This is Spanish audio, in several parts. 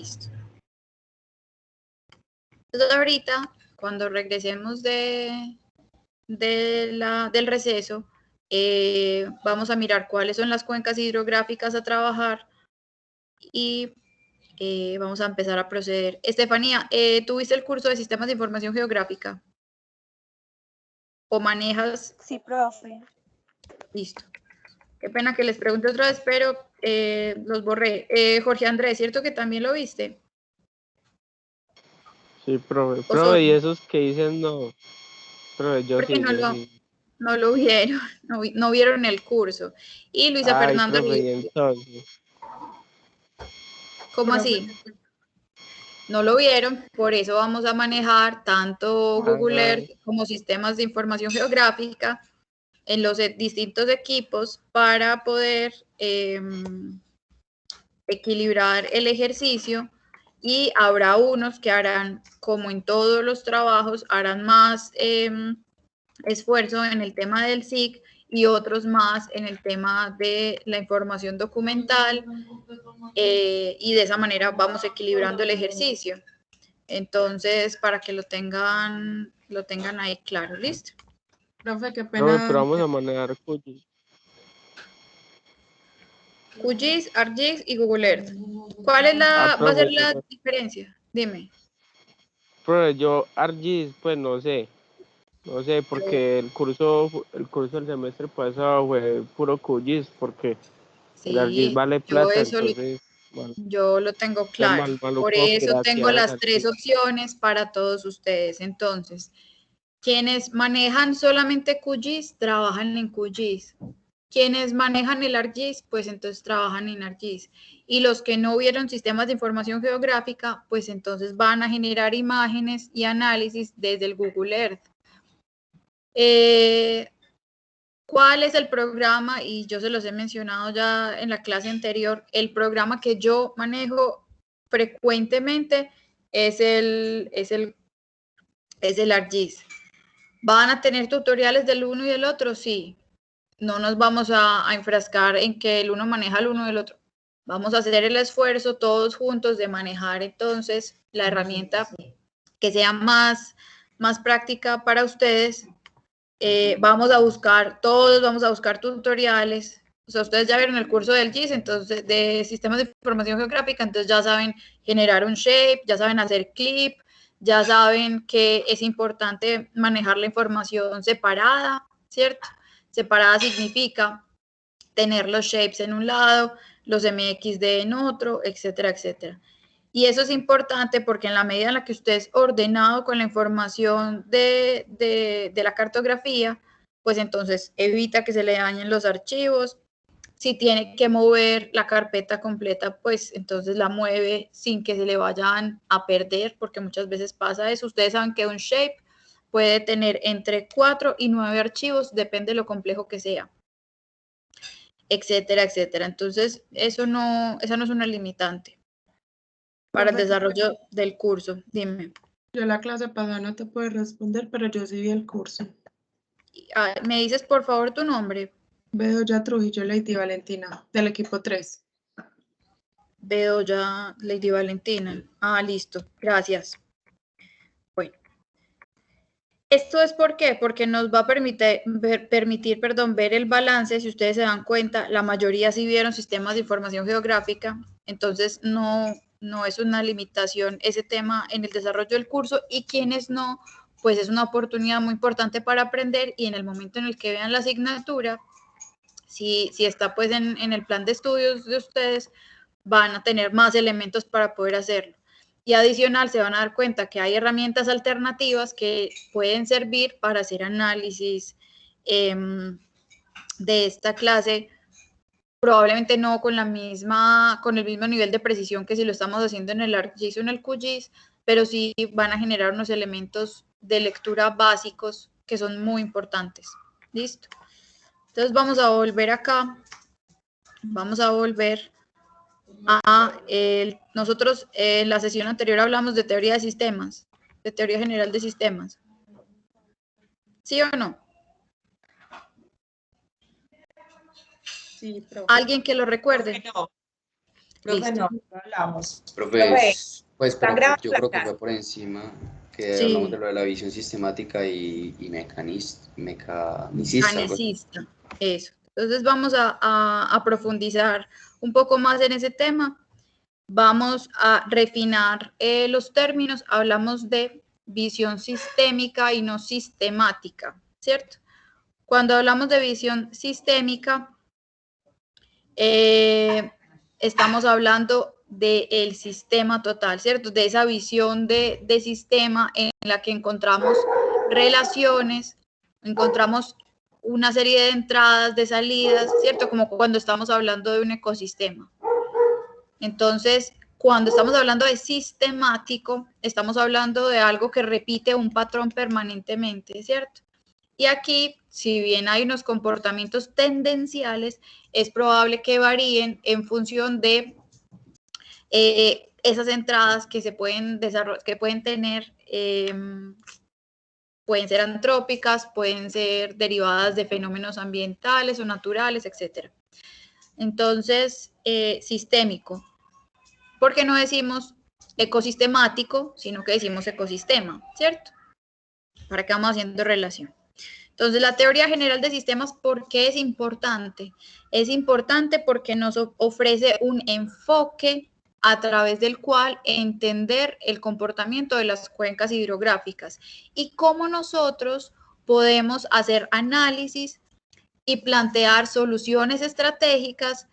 Listo. Entonces ahorita, cuando regresemos del receso, vamos a mirar cuáles son las cuencas hidrográficas a trabajar y vamos a empezar a proceder. Estefanía, ¿tuviste el curso de Sistemas de Información Geográfica? ¿O manejas? Sí, profe. Listo. Qué pena que les pregunte otra vez, pero los borré. Jorge Andrés, ¿cierto que también lo viste? Sí, profe. O Profe, solo. y esos que dicen no. Profe, yo Porque sí, no yo lo, sí. no lo vieron, no vieron el curso. Y Luisa Ay, Fernanda, profe, y entonces. ¿cómo así? No lo vieron, por eso vamos a manejar tanto Google Earth como sistemas de información geográfica en los distintos equipos para poder equilibrar el ejercicio, y habrá unos que harán, como en todos los trabajos, harán más esfuerzo en el tema del SIC y otros más en el tema de la información documental, y de esa manera vamos equilibrando el ejercicio. Entonces, para que lo tengan ahí claro, ¿listo? Profe, qué Profe, pena. pero vamos a manejar QGIS. QGIS, ArcGIS y Google Earth. ¿Cuál es va a profe, ser la diferencia? Dime. Profe, yo ArcGIS, pues no sé. No sé, porque el curso del semestre pasado fue puro QGIS, porque el ArcGIS vale plata, entonces, bueno, yo lo tengo claro. Por eso tengo las 3 opciones para todos ustedes. Entonces, quienes manejan solamente QGIS, trabajan en QGIS. Quienes manejan el ArcGIS, pues entonces trabajan en ArcGIS. Y los que no vieron sistemas de información geográfica, pues entonces van a generar imágenes y análisis desde el Google Earth. ¿Cuál es el programa? Y yo se los he mencionado ya en la clase anterior. El programa que yo manejo frecuentemente es el ArcGIS. ¿Van a tener tutoriales del uno y del otro? Sí. No nos vamos a enfrascar en que el uno maneja el uno del otro. Vamos a hacer el esfuerzo todos juntos de manejar entonces la herramienta que sea más práctica para ustedes. Vamos a buscar tutoriales. O sea, ustedes ya vieron el curso del GIS, entonces de Sistemas de Información Geográfica, entonces ya saben generar un shape, ya saben hacer clip, ya saben que es importante manejar la información separada, ¿cierto? Separada significa tener los shapes en un lado, los MXD en otro, etcétera, etcétera. Y eso es importante porque en la medida en la que usted es ordenado con la información de la cartografía, pues entonces evita que se le dañen los archivos. Si tiene que mover la carpeta completa, pues entonces la mueve sin que se le vayan a perder, porque muchas veces pasa eso. Ustedes saben que un shape puede tener entre 4 y 9 archivos, depende de lo complejo que sea, etcétera, etcétera. Entonesa no es una limitante para el desarrollo del curso. Dime. Yo la clase pasada no te puedo responder, pero yo sí vi el curso. ¿Me dices por favor tu nombre? Bedoya Trujillo Lady Valentina, del equipo 3. Bedoya Lady Valentina. Listo. Gracias. Bueno. ¿Esto es por qué? Porque nos va a permitir ver el balance. Si ustedes se dan cuenta, la mayoría sí vieron sistemas de información geográfica, entonces no es una limitación ese tema en el desarrollo del curso, y quienes no, pues es una oportunidad muy importante para aprender, y en el momento en el que vean la asignatura, si está pues en el plan de estudios de ustedes, van a tener más elementos para poder hacerlo. Y adicional, se van a dar cuenta que hay herramientas alternativas que pueden servir para hacer análisis de esta clase, probablemente no con el mismo nivel de precisión que si lo estamos haciendo en el ArcGIS o en el QGIS, pero sí van a generar unos elementos de lectura básicos que son muy importantes. ¿Listo? Entonces vamos a volver acá. Vamos a volver nosotros en la sesión anterior hablamos de teoría de sistemas, de teoría general de sistemas. ¿Sí o no? Sí, profe. ¿Alguien que lo recuerde? No. Profe, no hablamos. Profe, pues pero yo creo que fue por encima que Sí. hablamos de lo de la visión sistemática y mecanicista. Mecanicista, eso. Entonces vamos a profundizar un poco más en ese tema. Vamos a refinar los términos. Hablamos de visión sistémica y no sistemática, ¿cierto? Cuando hablamos de visión sistémica, estamos hablando del sistema total, ¿cierto? De esa visión de sistema en la que encontramos relaciones, encontramos una serie de entradas, de salidas, ¿cierto? Como cuando estamos hablando de un ecosistema. Entonces, cuando estamos hablando de sistemático, estamos hablando de algo que repite un patrón permanentemente, ¿cierto? Y aquí, si bien hay unos comportamientos tendenciales, es probable que varíen en función de esas entradas que se pueden que pueden tener, pueden ser antrópicas, pueden ser derivadas de fenómenos ambientales o naturales, etc. Entonces, sistémico. ¿Por qué no decimos ecosistemático, sino que decimos ecosistema, ¿cierto? ¿Para qué vamos haciendo relación? Entonces, la teoría general de sistemas, ¿por qué es importante? Es importante porque nos ofrece un enfoque a través del cual entender el comportamiento de las cuencas hidrográficas y cómo nosotros podemos hacer análisis y plantear soluciones estratégicas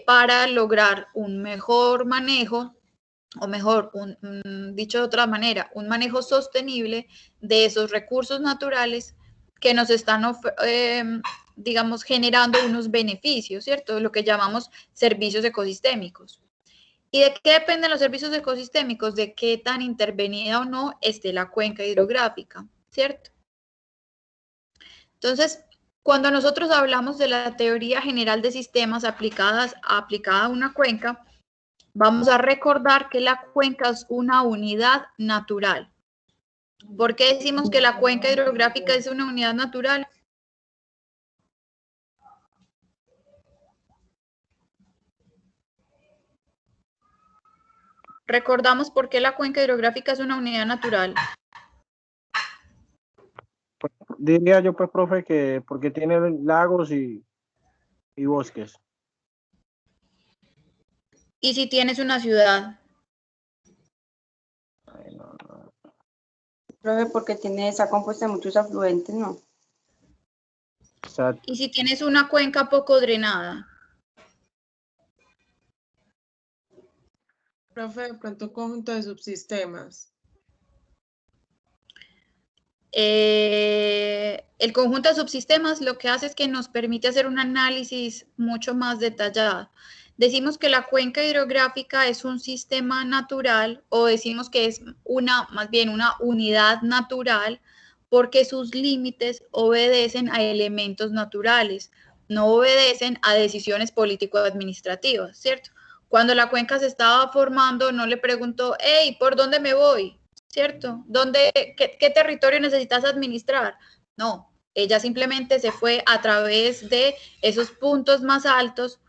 para lograr un mejor manejo, o mejor, dicho de otra manera, un manejo sostenible de esos recursos naturales que nos están, digamos, generando unos beneficios, ¿cierto? Lo que llamamos servicios ecosistémicos. ¿Y de qué dependen los servicios ecosistémicos? De qué tan intervenida o no esté la cuenca hidrográfica, ¿cierto? Entonces, cuando nosotros hablamos de la teoría general de sistemas aplicada a una cuenca, vamos a recordar que la cuenca es una unidad natural. ¿Por qué decimos que la cuenca hidrográfica es una unidad natural? Recordamos por qué la cuenca hidrográfica es una unidad natural. Diría yo, pues, profe, que porque tiene lagos y bosques. ¿Y si tienes una ciudad? Ay, no. Profe, porque está compuesta de muchos afluentes, ¿no? Exacto. ¿Y si tienes una cuenca poco drenada? Profe, de pronto un conjunto de subsistemas. El conjunto de subsistemas lo que hace es que nos permite hacer un análisis mucho más detallado. Decimos que la cuenca hidrográfica es un sistema natural, o decimos que es más bien una unidad natural, porque sus límites obedecen a elementos naturales, no obedecen a decisiones político-administrativas, ¿cierto? Cuando la cuenca se estaba formando, no le preguntó, hey, ¿por dónde me voy? ¿Cierto? ¿Qué territorio necesitas administrar? No, ella simplemente se fue a través de esos puntos más altos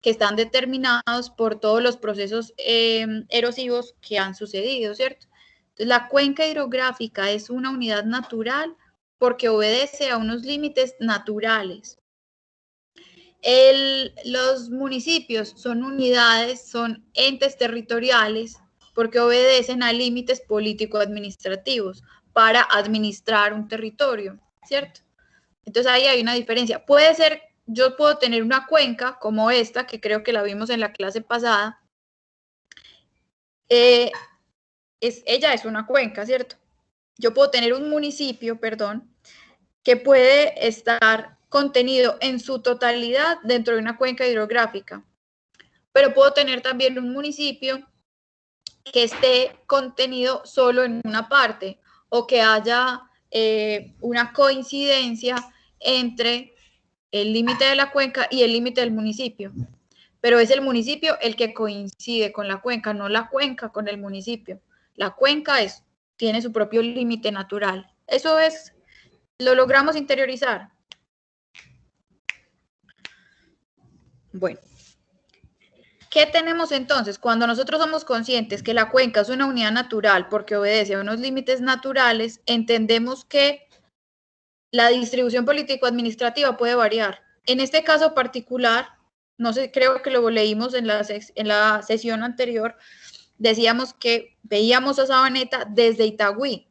que están determinados por todos los procesos erosivos que han sucedido, ¿cierto? Entonces, la cuenca hidrográfica es una unidad natural porque obedece a unos límites naturales. Los municipios son unidades, son entes territoriales porque obedecen a límites político-administrativos para administrar un territorio, ¿cierto? Entonces ahí hay una diferencia. Puede ser, yo puedo tener una cuenca como esta, que creo que la vimos en la clase pasada. Ella es una cuenca, ¿cierto? Yo puedo tener un municipio, perdón, que puede estar contenido en su totalidad dentro de una cuenca hidrográfica. Pero puedo tener también un municipio que esté contenido solo en una parte o que haya una coincidencia entre el límite de la cuenca y el límite del municipio. Pero es el municipio el que coincide con la cuenca, no la cuenca con el municipio. La cuenca tiene su propio límite natural. Eso lo logramos interiorizar. Bueno, ¿Qué tenemos entonces? Cuando nosotros somos conscientes que la cuenca es una unidad natural porque obedece a unos límites naturales, entendemos que la distribución político-administrativa puede variar. En este caso particular, no sé, creo que lo leímos en la sesión anterior, decíamos que veíamos a Sabaneta desde Itagüí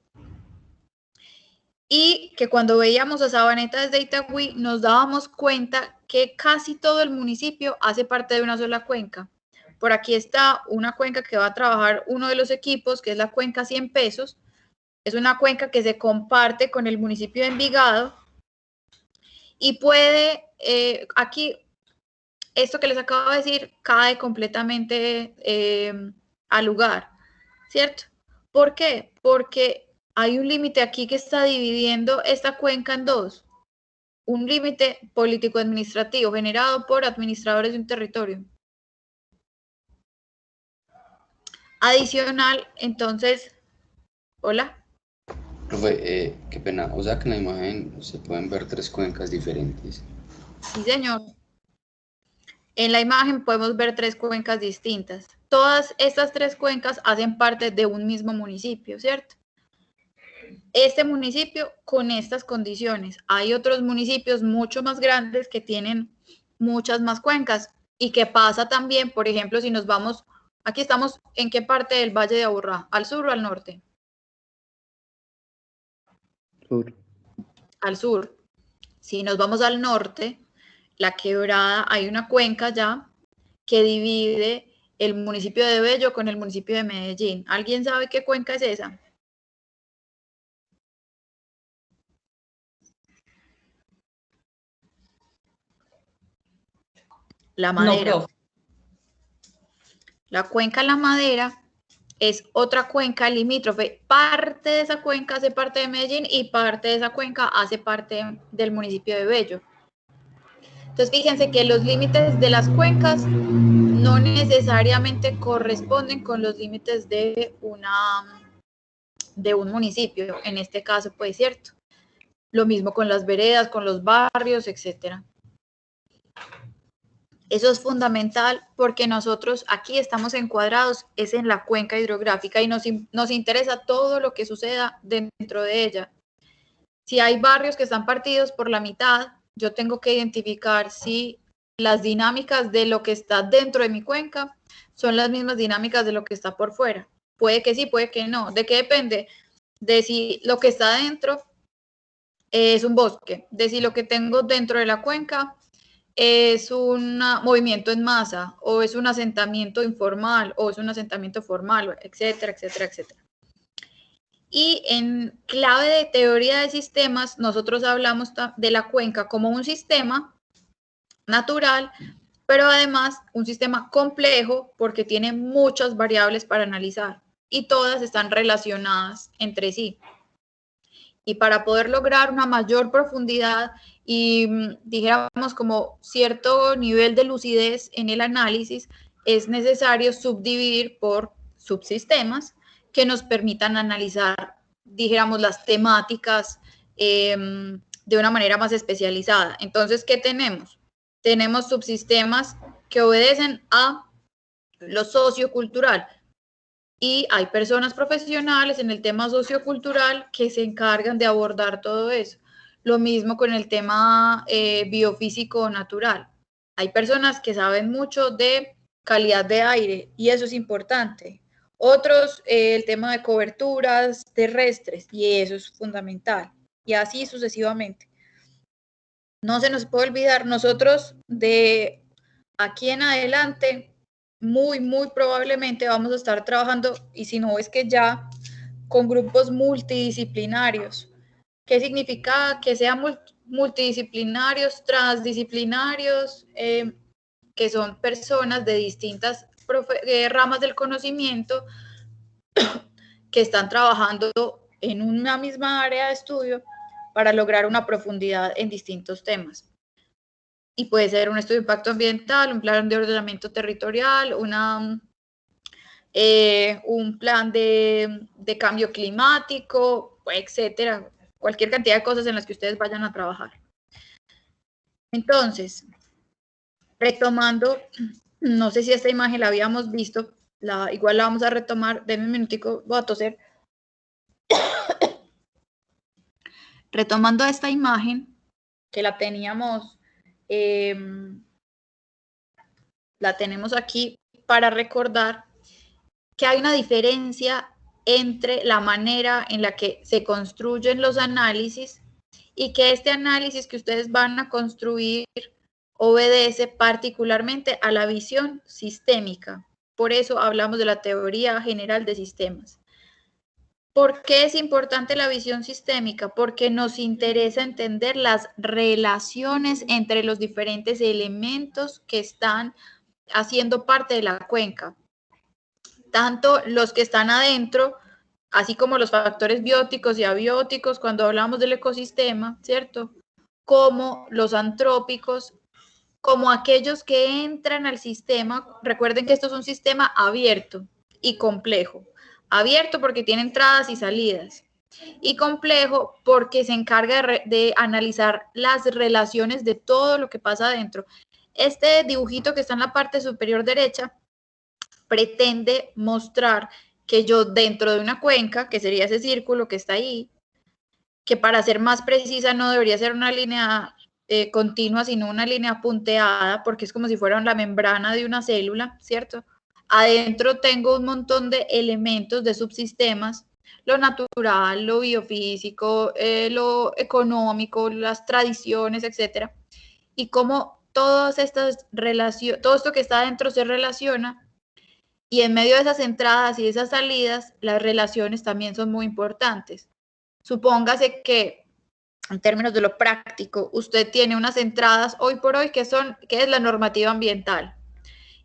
y que cuando veíamos a Sabaneta desde Itagüí nos dábamos cuenta que casi todo el municipio hace parte de una sola cuenca. Por aquí está una cuenca que va a trabajar uno de los equipos, que es la cuenca 100 pesos. Es una cuenca que se comparte con el municipio de Envigado y puede, aquí, esto que les acabo de decir, cae completamente al lugar, ¿cierto? ¿Por qué? Porque hay un límite aquí que está dividiendo esta cuenca en dos. Un límite político-administrativo generado por administradores de un territorio. Adicional, entonces, hola. Profe, qué pena, o sea que en la imagen se pueden ver 3 cuencas diferentes. Sí, señor. En la imagen podemos ver 3 cuencas distintas. Todas estas 3 cuencas hacen parte de un mismo municipio, ¿cierto? Este municipio con estas condiciones. Hay otros municipios mucho más grandes que tienen muchas más cuencas y que pasa también, por ejemplo, si nos vamos, aquí estamos, ¿en qué parte del Valle de Aburrá? ¿Al sur o al norte? Sur. Al sur. Si nos vamos al norte, La Quebrada, hay una cuenca ya que divide el municipio de Bello con el municipio de Medellín. ¿Alguien sabe qué cuenca es esa? La Madera. No, la cuenca La Madera es otra cuenca limítrofe. Parte de esa cuenca hace parte de Medellín y parte de esa cuenca hace parte del municipio de Bello. Entonces, fíjense que los límites de las cuencas no necesariamente corresponden con los límites de un municipio, en este caso, pues, ¿cierto? Lo mismo con las veredas, con los barrios, etcétera. Eso es fundamental porque nosotros aquí estamos encuadrados, es en la cuenca hidrográfica y nos interesa todo lo que suceda dentro de ella. Si hay barrios que están partidos por la mitad, yo tengo que identificar si las dinámicas de lo que está dentro de mi cuenca son las mismas dinámicas de lo que está por fuera. Puede que sí, puede que no. ¿De qué depende? De si lo que está dentro es un bosque, de si lo que tengo dentro de la cuenca es un movimiento en masa, o es un asentamiento informal, o es un asentamiento formal, etcétera, etcétera, etcétera. Y en clave de teoría de sistemas, nosotros hablamos de la cuenca como un sistema natural, pero además un sistema complejo porque tiene muchas variables para analizar y todas están relacionadas entre sí. Y para poder lograr una mayor profundidad y dijéramos como cierto nivel de lucidez en el análisis, es necesario subdividir por subsistemas que nos permitan analizar, dijéramos, las temáticas de una manera más especializada. Entonces, ¿qué tenemos? Tenemos subsistemas que obedecen a lo sociocultural, y hay personas profesionales en el tema sociocultural que se encargan de abordar todo eso. Lo mismo con el tema biofísico natural. Hay personas que saben mucho de calidad de aire y eso es importante. Otros, el tema de coberturas terrestres y eso es fundamental. Y así sucesivamente. No se nos puede olvidar, nosotros de aquí en adelante muy probablemente vamos a estar trabajando, y si no es que ya, con grupos multidisciplinarios. ¿Qué significa? Que sean multidisciplinarios, transdisciplinarios, que son personas de distintas ramas del conocimiento que están trabajando en una misma área de estudio para lograr una profundidad en distintos temas. Y puede ser un estudio de impacto ambiental, un plan de ordenamiento territorial, un plan de cambio climático, etcétera, cualquier cantidad de cosas en las que ustedes vayan a trabajar. Entonces, retomando No sé si esta imagen la habíamos visto, igual la vamos a retomar. Denme un minutico, voy a toser. Retomando esta imagen, que la teníamos, la tenemos aquí para recordar que hay una diferencia entre la manera en la que se construyen los análisis y que este análisis que ustedes van a construir obedece particularmente a la visión sistémica. Por eso hablamos de la teoría general de sistemas. ¿Por qué es importante la visión sistémica? Porque nos interesa entender las relaciones entre los diferentes elementos que están haciendo parte de la cuenca. Tanto los que están adentro, así como los factores bióticos y abióticos cuando hablamos del ecosistema, ¿cierto? Como los antrópicos, como aquellos que entran al sistema. Recuerden que esto es un sistema abierto y complejo. Abierto porque tiene entradas y salidas. Y complejo porque se encarga de analizar las relaciones de todo lo que pasa adentro. Este dibujito que está en la parte superior derecha pretende mostrar que yo dentro de una cuenca, que sería ese círculo que está ahí, que para ser más precisa no debería ser una línea continua, sino una línea punteada, porque es como si fuera la membrana de una célula, ¿cierto? Adentro tengo un montón de elementos, de subsistemas, lo natural, lo biofísico, lo económico, las tradiciones, etcétera. Y cómo todas estas relaciones, todo esto que está adentro se relaciona, y en medio de esas entradas y esas salidas, las relaciones también son muy importantes. Supóngase que, en términos de lo práctico, usted tiene unas entradas hoy por hoy que es la normativa ambiental.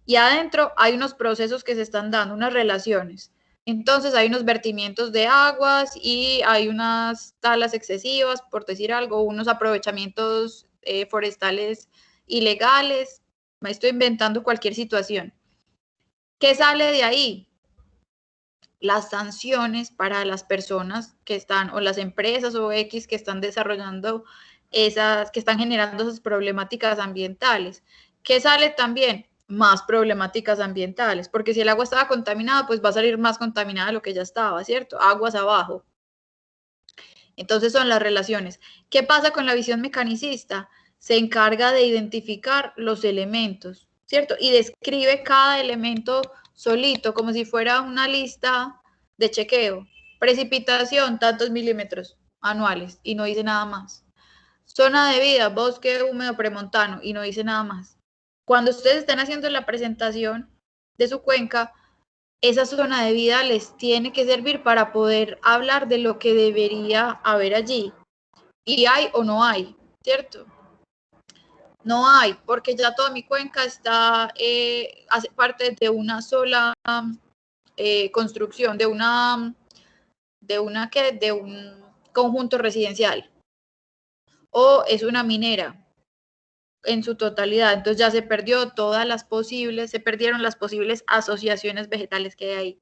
Y adentro hay unos procesos que se están dando, unas relaciones. Entonces hay unos vertimientos de aguas y hay unas talas excesivas, por decir algo, unos aprovechamientos forestales ilegales. Me estoy inventando cualquier situación. ¿Qué sale de ahí? Las sanciones para las personas que están, o las empresas o X que están desarrollando que están generando esas problemáticas ambientales. ¿Qué sale también? Más problemáticas ambientales, porque si el agua estaba contaminada, pues va a salir más contaminada de lo que ya estaba, ¿cierto? Aguas abajo. Entonces son las relaciones. ¿Qué pasa con la visión mecanicista? Se encarga de identificar los elementos, ¿cierto? Y describe cada elemento solito, como si fuera una lista de chequeo. Precipitación, tantos milímetros anuales, y no dice nada más. Zona de vida, bosque húmedo premontano, y no dice nada más. Cuando ustedes estén haciendo la presentación de su cuenca, esa zona de vida les tiene que servir para poder hablar de lo que debería haber allí. Y hay o no hay, ¿cierto? No hay, porque ya toda mi cuenca hace parte de una sola construcción, de un conjunto residencial. O es una minera en su totalidad. Entonces ya se perdieron las posibles asociaciones vegetales que hay ahí.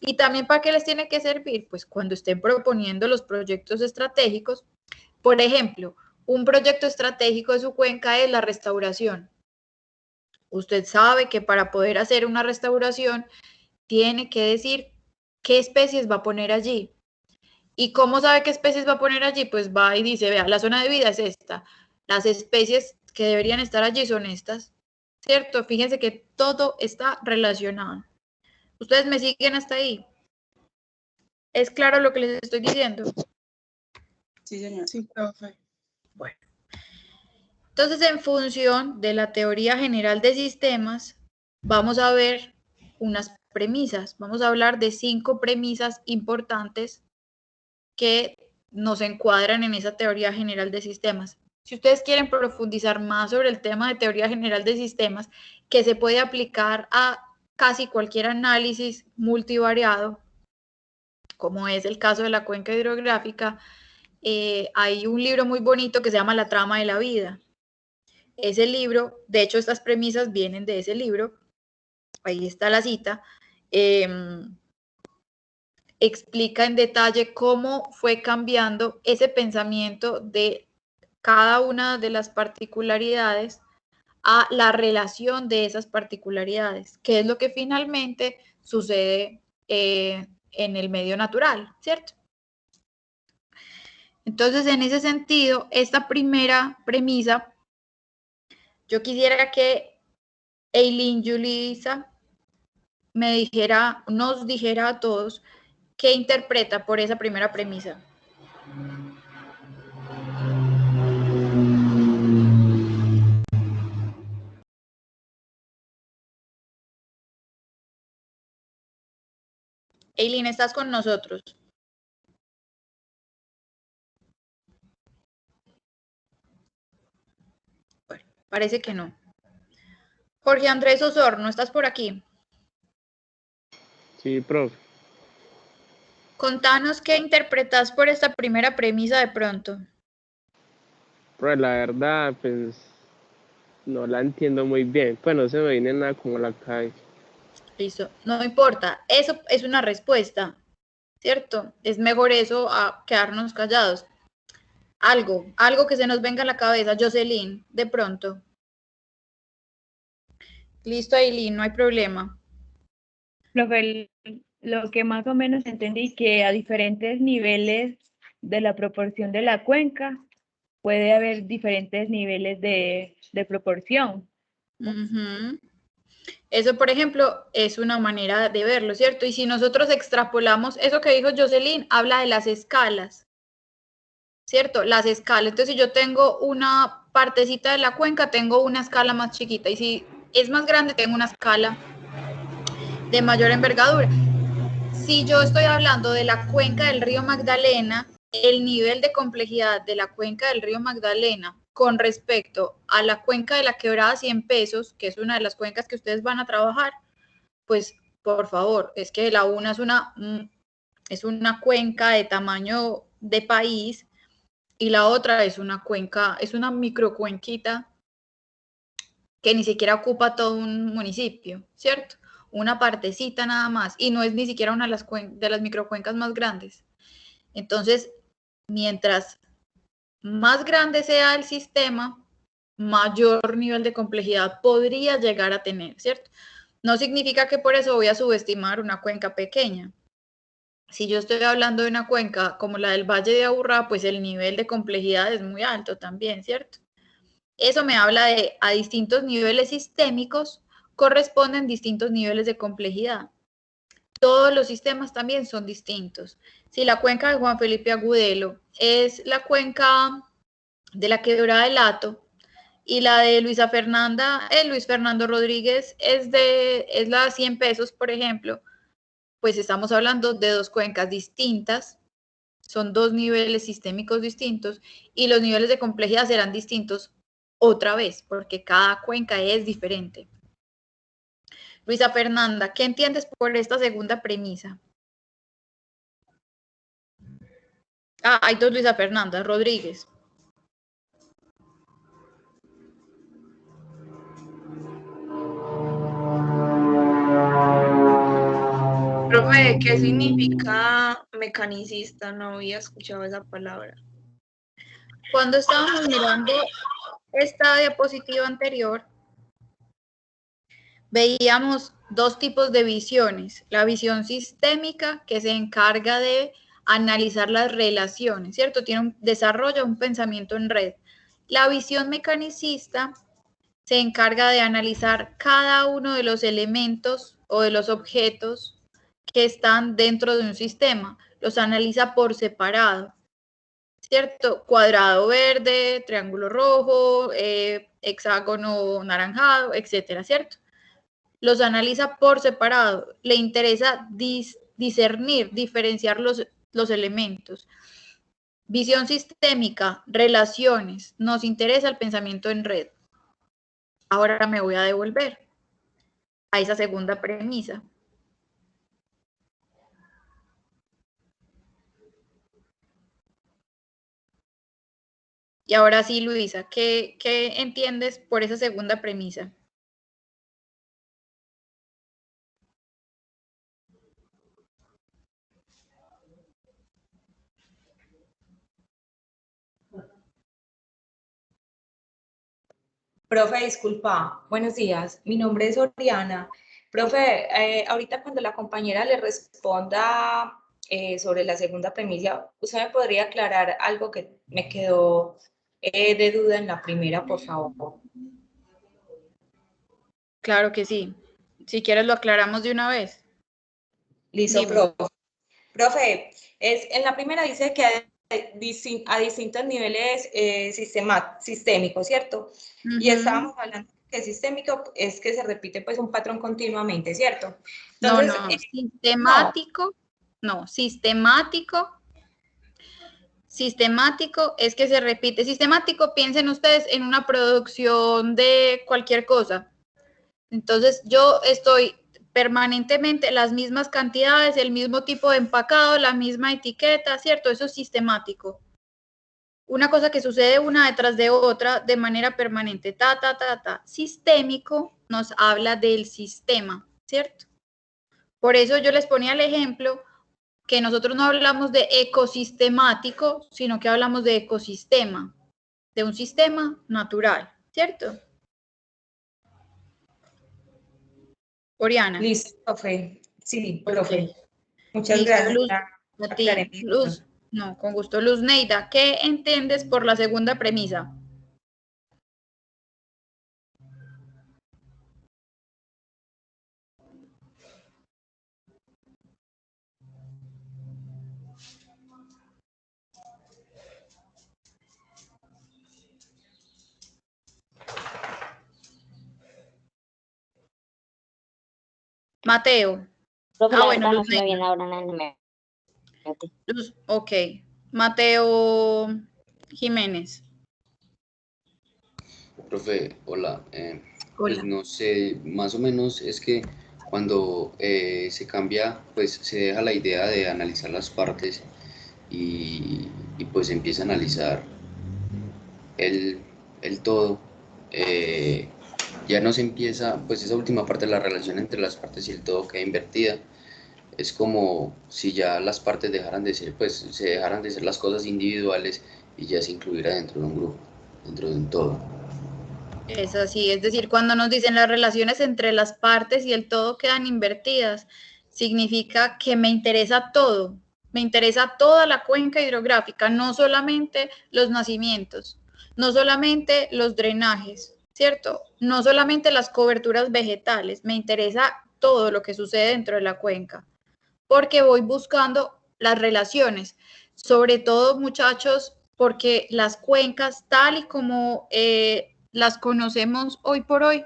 Y también, ¿para qué les tiene que servir? Pues cuando estén proponiendo los proyectos estratégicos. Por ejemplo, un proyecto estratégico de su cuenca es la restauración. Usted sabe que para poder hacer una restauración tiene que decir qué especies va a poner allí. ¿Y cómo sabe qué especies va a poner allí? Pues va y dice, vea, la zona de vida es esta. Las especies que deberían estar allí son estas, ¿cierto? Fíjense que todo está relacionado. ¿Ustedes me siguen hasta ahí? ¿Es claro lo que les estoy diciendo? Sí, señor. Sí, profe. Bueno. Entonces, en función de la teoría general de sistemas, vamos a ver unas premisas. Vamos a hablar de 5 premisas importantes que nos encuadran en esa teoría general de sistemas. Si ustedes quieren profundizar más sobre el tema de teoría general de sistemas, que se puede aplicar a casi cualquier análisis multivariado, como es el caso de la cuenca hidrográfica, hay un libro muy bonito que se llama La trama de la vida. Ese libro, de hecho, estas premisas vienen de ese libro, ahí está la cita, explica en detalle cómo fue cambiando ese pensamiento de cada una de las particularidades a la relación de esas particularidades, que es lo que finalmente sucede en el medio natural, ¿cierto? Entonces, en ese sentido, esta primera premisa, yo quisiera que Eileen, Julissa, nos dijera a todos qué interpreta por esa primera premisa. Eileen, ¿estás con nosotros? Bueno, parece que no. Jorge Andrés Osorno, ¿estás por aquí? Sí, profe. Contanos qué interpretas por esta primera premisa de pronto. Pero la verdad, pues, no la entiendo muy bien. Pues no se me viene nada como la cabeza. Listo, no importa. Eso es una respuesta, ¿cierto? Es mejor eso a quedarnos callados. Algo que se nos venga a la cabeza. Jocelyn, de pronto. Listo, Aileen, no hay problema. Profe, lo que más o menos entendí que a diferentes niveles de la proporción de la cuenca puede haber diferentes niveles de proporción. Uh-huh. Eso, por ejemplo, es una manera de verlo, ¿cierto? Y si nosotros extrapolamos eso que dijo Jocelyn, habla de las escalas, ¿cierto? Las escalas. Entonces, si yo tengo una partecita de la cuenca, tengo una escala más chiquita. Y si es más grande, tengo una escala de mayor envergadura. Si yo estoy hablando de la cuenca del río Magdalena, el nivel de complejidad de la cuenca del río Magdalena con respecto a la cuenca de la quebrada 100 pesos, que es una de las cuencas que ustedes van a trabajar, pues por favor, es que la una es una cuenca de tamaño de país y la otra es una cuenca, es una microcuenquita que ni siquiera ocupa todo un municipio, ¿cierto? Una partecita nada más y no es ni siquiera una de las microcuencas más grandes. Entonces, mientras más grande sea el sistema, mayor nivel de complejidad podría llegar a tener, ¿cierto? No significa que por eso voy a subestimar una cuenca pequeña. Si yo estoy hablando de una cuenca como la del Valle de Aburrá, pues el nivel de complejidad es muy alto también, ¿cierto? Eso me habla de a distintos niveles sistémicos corresponden distintos niveles de complejidad. Todos los sistemas también son distintos. Si la cuenca de Juan Felipe Agudelo es la cuenca de la quebrada del Hato y la de Luis Fernando Rodríguez es la de 100 pesos, por ejemplo, pues estamos hablando de dos cuencas distintas, son dos niveles sistémicos distintos y los niveles de complejidad serán distintos otra vez, porque cada cuenca es diferente. Luisa Fernanda, ¿qué entiendes por esta segunda premisa? Hay dos Luisa Fernanda, Rodríguez. Profe, ¿qué significa mecanicista? No había escuchado esa palabra. Cuando estábamos mirando esta diapositiva anterior, veíamos dos tipos de visiones. La visión sistémica, que se encarga de analizar las relaciones, ¿cierto? Desarrolla un pensamiento en red. La visión mecanicista se encarga de analizar cada uno de los elementos o de los objetos que están dentro de un sistema. Los analiza por separado, ¿cierto? Cuadrado verde, triángulo rojo, hexágono naranjado, etcétera, ¿cierto? Los analiza por separado. Le interesa discernir, diferenciar los elementos. Visión sistémica, relaciones. Nos interesa el pensamiento en red. Ahora me voy a devolver a esa segunda premisa. Y ahora sí, Luisa, ¿qué entiendes por esa segunda premisa? Profe, disculpa, buenos días, mi nombre es Oriana. Profe, ahorita cuando la compañera le responda sobre la segunda premisa, ¿usted me podría aclarar algo que me quedó de duda en la primera, por favor? Claro que sí. Si quieres lo aclaramos de una vez. Listo, Dime. profe. Profe, en la primera dice que a distintos niveles sistémicos, ¿cierto? Y estábamos hablando que sistémico es que se repite pues un patrón continuamente, ¿cierto? Entonces, sistemático, no, sistemático es que se repite. Sistemático, piensen ustedes en una producción de cualquier cosa. Entonces, yo estoy permanentemente las mismas cantidades, el mismo tipo de empacado, la misma etiqueta, ¿cierto? Eso es sistemático. Una cosa que sucede una detrás de otra de manera permanente, Sistémico nos habla del sistema, ¿cierto? Por eso yo les ponía el ejemplo que nosotros no hablamos de ecosistemático, sino que hablamos de ecosistema, de un sistema natural, ¿cierto? Oriana. Listo, profe. Sí, profe. Okay. Muchas Listo, gracias. Luz, a ti, Luz, no, con gusto. Luz Neida, ¿qué entiendes por la segunda premisa? Mateo. Profe, Bueno, Luz Neida. No se me viene ahora en el mente. Luz, ok. Mateo Jiménez. Profe, hola. Hola. Pues no sé, más o menos es que cuando se cambia, pues se deja la idea de analizar las partes y pues empieza a analizar el todo. Ya no se empieza, pues esa última parte de la relación entre las partes y el todo queda invertida. Es como si ya las partes dejaran de ser, pues se dejaran de ser las cosas individuales y ya se incluyera dentro de un grupo, dentro de un todo. Es así, es decir, cuando nos dicen las relaciones entre las partes y el todo quedan invertidas, significa que me interesa todo, me interesa toda la cuenca hidrográfica, no solamente los nacimientos, no solamente los drenajes, ¿cierto? No solamente las coberturas vegetales, me interesa todo lo que sucede dentro de la cuenca, porque voy buscando las relaciones, sobre todo, muchachos, porque las cuencas, tal y como las conocemos hoy por hoy,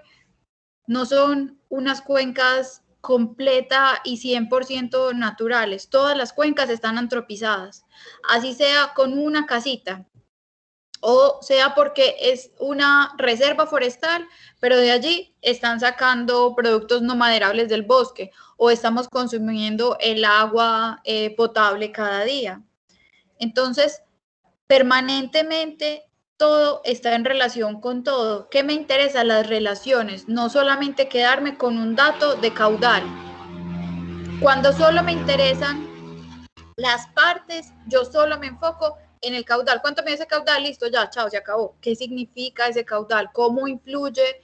no son unas cuencas completa y 100% naturales. Todas las cuencas están antropizadas, así sea con una casita, o sea porque es una reserva forestal, pero de allí están sacando productos no maderables del bosque, o estamos consumiendo el agua potable cada día. Entonces, permanentemente todo está en relación con todo. ¿Qué me interesa? Las relaciones, no solamente quedarme con un dato de caudal. Cuando solo me interesan las partes, yo solo me enfoco en el caudal. ¿Cuánto me dio ese caudal? Listo, ya, chao, se acabó. ¿Qué significa ese caudal? ¿Cómo influye?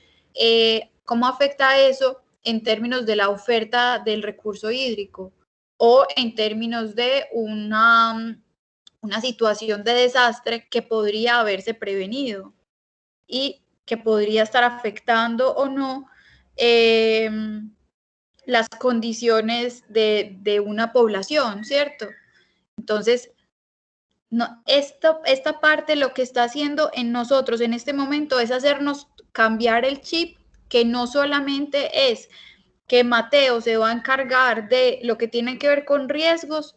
¿Cómo afecta eso en términos de la oferta del recurso hídrico? O en términos de una situación de desastre que podría haberse prevenido y que podría estar afectando o no las condiciones de una población, ¿cierto? Entonces, no, esta parte lo que está haciendo en nosotros en este momento es hacernos cambiar el chip, que no solamente es que Mateo se va a encargar de lo que tiene que ver con riesgos